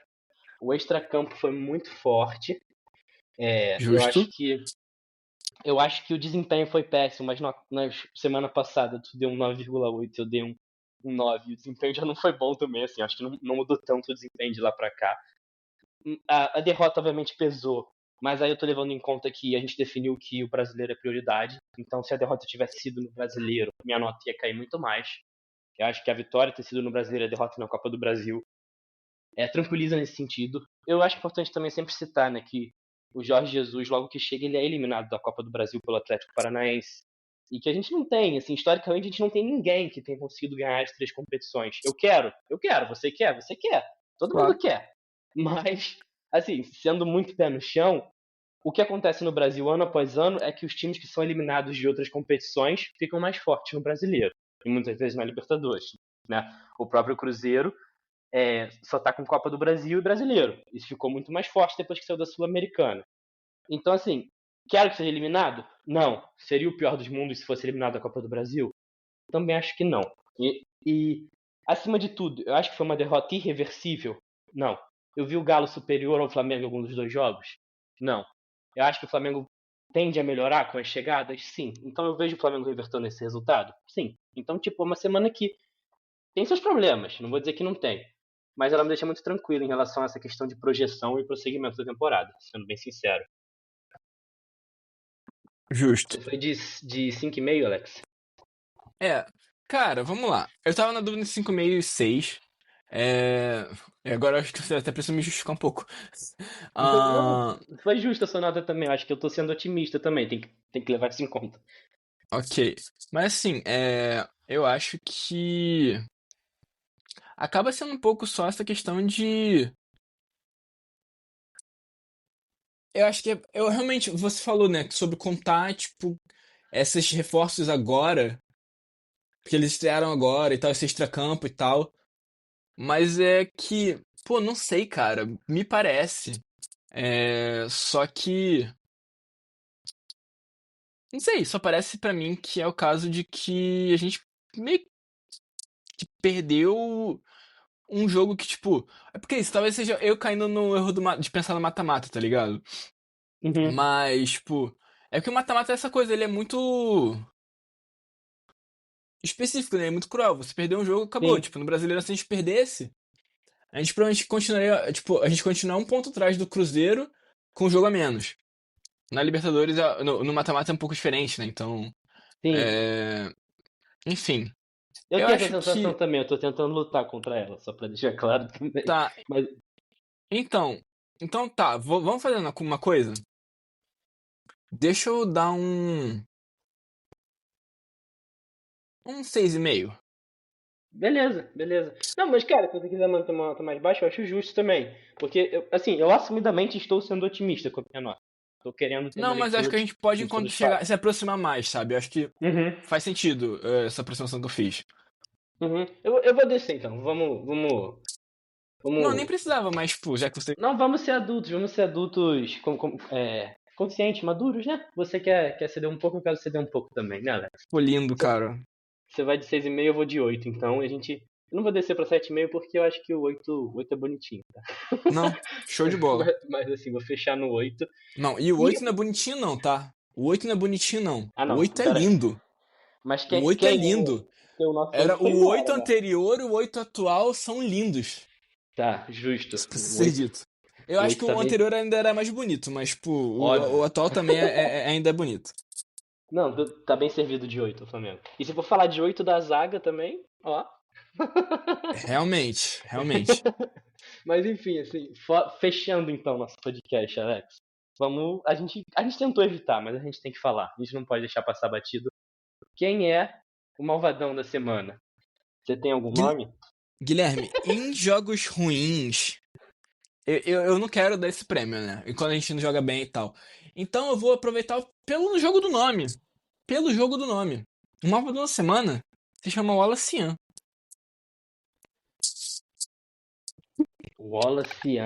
o extracampo foi muito forte. É, Justo. eu acho que o desempenho foi péssimo, mas na semana passada tu deu um 9,8, eu dei um 9. O desempenho já não foi bom também, assim. Acho que não mudou tanto o desempenho de lá pra cá. A derrota obviamente pesou, mas aí eu tô levando em conta que a gente definiu que o brasileiro é prioridade. Então, se a derrota tivesse sido no brasileiro, minha nota ia cair muito mais. Eu acho que a vitória ter sido no brasileiro e a derrota na Copa do Brasil tranquiliza nesse sentido. Eu acho importante também sempre citar, né, que o Jorge Jesus, logo que chega, ele é eliminado da Copa do Brasil pelo Atlético Paranaense. E que a gente não tem, assim, historicamente a gente não tem ninguém que tenha conseguido ganhar as três competições. Eu quero, você quer, todo mundo Claro. quer. Mas, assim, sendo muito pé no chão, o que acontece no Brasil ano após ano é que os times que são eliminados de outras competições ficam mais fortes no brasileiro. E muitas vezes na Libertadores. Né? O próprio Cruzeiro só tá com Copa do Brasil e Brasileiro. Isso ficou muito mais forte depois que saiu da Sul-Americana. Então, assim, quero que seja eliminado? Não. Seria o pior dos mundos se fosse eliminado da Copa do Brasil? Também acho que não. E acima de tudo, eu acho que foi uma derrota irreversível? Não. Eu vi o Galo superior ao Flamengo em algum dos dois jogos? Não. Eu acho que o Flamengo tende a melhorar com as chegadas? Sim. Então eu vejo o Flamengo revertendo esse resultado? Sim. Então, tipo, é uma semana que tem seus problemas, não vou dizer que não tem. Mas ela me deixa muito tranquilo em relação a essa questão de projeção e prosseguimento da temporada, sendo bem sincero. Justo. Você foi de 5,5, Alex? Cara, vamos lá. Eu tava na dúvida de 5,5 e 6. É... Agora eu acho que você até precisa me justificar um pouco. Não, Ah, foi justa a sua nota também. Eu acho que eu tô sendo otimista também. Tem que levar isso em conta. ok. Mas assim, eu acho que acaba sendo um pouco só essa questão de. Eu acho que eu realmente, você falou, né, sobre contar, tipo, esses reforços agora, porque eles estrearam agora e tal, esse extracampo e tal. Mas é que, pô, não sei, cara, me parece. Só que, não sei, só parece pra mim que é o caso de que a gente meio que perdeu um jogo que, tipo, é porque isso, talvez seja eu caindo no erro de pensar no mata-mata, tá ligado? Uhum. Mas, tipo, é que o mata-mata é essa coisa, ele é muito específico, né? É muito cruel. Você perdeu um jogo, acabou. Sim, Tipo, no Brasileiro, se a gente perdesse, a gente provavelmente continuaria, tipo, a gente continuar um ponto atrás do Cruzeiro com um jogo a menos. Na Libertadores, no mata-mata é um pouco diferente, né? Então, sim. é... enfim, Eu eu tenho essa acho sensação que também, eu tô tentando lutar contra ela, só pra deixar claro também. tá. Mas, Então, então tá, vamos fazer uma coisa? Deixa eu dar um 6,5. beleza, beleza. Não, mas cara, se você quiser manter uma nota mais baixa, eu acho justo também. Porque, eu assumidamente estou sendo otimista com a minha nota. Tô querendo ter uma Não, mas acho leitura que a gente pode justa enquanto dos chegar, fatos. se aproximar mais, sabe? Eu acho que Uhum, faz sentido essa aproximação que eu fiz. uhum. Eu vou descer então, Não, nem vamos. precisava, mas, pô, já que você Não, vamos ser adultos conscientes, maduros, né? Você quer ceder um pouco, eu quero ceder um pouco também, né, Alex? ficou lindo, Você cara. você vai de 6,5, eu vou de 8, então a gente. Eu não vou descer pra 7,5 porque eu acho que o 8 é bonitinho, tá? Não, show de bola. Mas assim, vou fechar no 8. Não, e o E. 8 não é bonitinho não, tá? O 8 não é bonitinho não. Ah O não, 8 é pera aí. lindo. Mas O quem, 8 é quem lindo. o nosso 8 Era foi o 8 embora, né? anterior e o 8 atual são lindos. Tá, justo. Isso precisa O ser 8, dito. Eu o acho que 8 o tá bem. anterior ainda era mais bonito, mas, pô, o Óbvio. atual também ainda é bonito. Não, tá bem servido de 8 o Flamengo. E se for falar de 8 da zaga também, ó. Realmente, realmente. Mas enfim, assim, fechando então nosso podcast, Alex. Vamos. A gente tentou evitar, mas a gente tem que falar. A gente não pode deixar passar batido. Quem é o malvadão da semana? Você tem algum Guil- nome? Guilherme, em jogos ruins, eu não quero dar esse prêmio, né? E quando a gente não joga bem e tal. Então eu vou aproveitar pelo jogo do nome. Pelo jogo do nome. O mapa de uma semana se chama Wallace Ian. Wallace.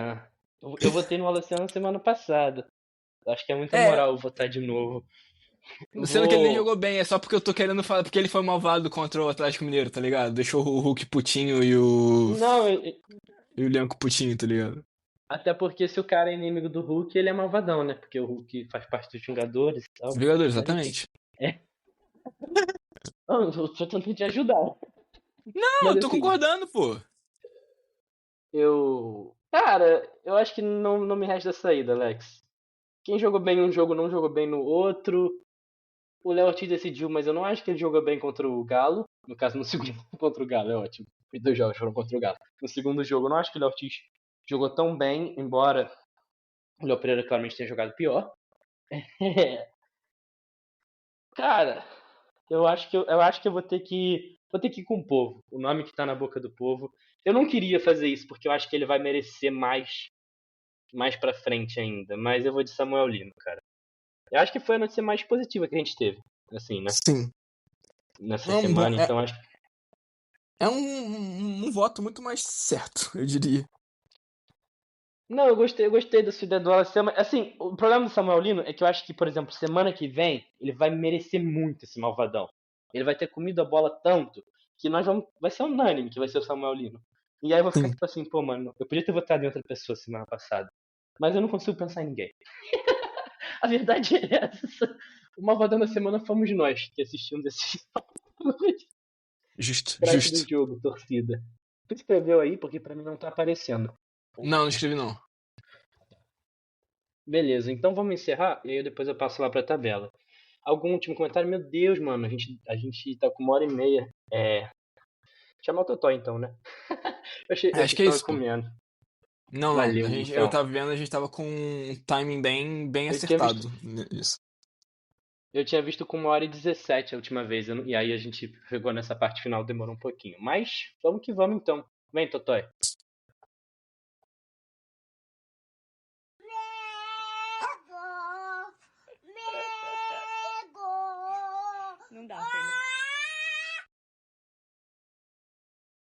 Eu votei no Wallace na semana passada. Acho que é muita É, moral votar de novo. Eu sendo que ele nem vou. jogou bem, é só porque eu tô querendo falar, porque ele foi malvado contra o Atlético Mineiro, tá ligado? Deixou o Hulk putinho Não, e o Lianco putinho, tá ligado? até porque se o cara é inimigo do Hulk, ele é malvadão, né? Porque o Hulk faz parte dos Vingadores e tal. Vingadores, Mas enfim. exatamente. É. Eu tô tentando te ajudar. Não, Mas eu tô assim, concordando, pô. eu. Cara, eu acho que não me resta saída, Alex. Quem jogou bem em um jogo não jogou bem no outro. O Léo Ortiz decidiu, mas eu não acho que ele jogou bem contra o Galo. No caso, no segundo contra o Galo, é ótimo. Os dois jogos foram contra o Galo. No segundo jogo, eu não acho que o Léo Ortiz jogou tão bem, embora o Léo Pereira claramente tenha jogado pior. Cara, eu acho que eu vou ter que ir com o povo. O nome que tá na boca do povo. Eu não queria fazer isso porque eu acho que ele vai merecer mais pra frente ainda, mas eu vou de Samuel Lino, cara. Eu acho que foi a notícia mais positiva que a gente teve, assim, né? Sim. Nessa É um, semana, então acho que é um voto muito mais certo, eu diria. não, eu gostei da sua ideia do Wallace. Assim, o problema do Samuel Lino é que eu acho que, por exemplo, semana que vem, ele vai merecer muito esse malvadão. Ele vai ter comido a bola tanto que vai ser unânime que vai ser o Samuel Lino. E aí eu vou ficar Sim, tipo assim, pô, mano, eu podia ter votado em outra pessoa semana passada. Mas eu não consigo pensar em ninguém. A verdade é essa. O malvadão da semana fomos nós que assistimos esse justo, craque do justo. jogo, torcida. Tu escreveu aí porque pra mim não tá aparecendo. Não escrevi não. Beleza, então vamos encerrar e aí depois eu passo lá pra tabela. Algum último comentário? Meu Deus, mano, a gente tá com 1h30. Chamar o Totó então, né? Eu achei Acho que que é tava isso, pô. comendo. Não. Valeu, Eu então. tava vendo, a gente tava com um timing bem Eu tinha visto, acertado nisso. eu tinha visto com 1h17 a última vez, e aí a gente pegou nessa parte final, demorou um pouquinho. Mas vamos que vamos então. Vem, Totói.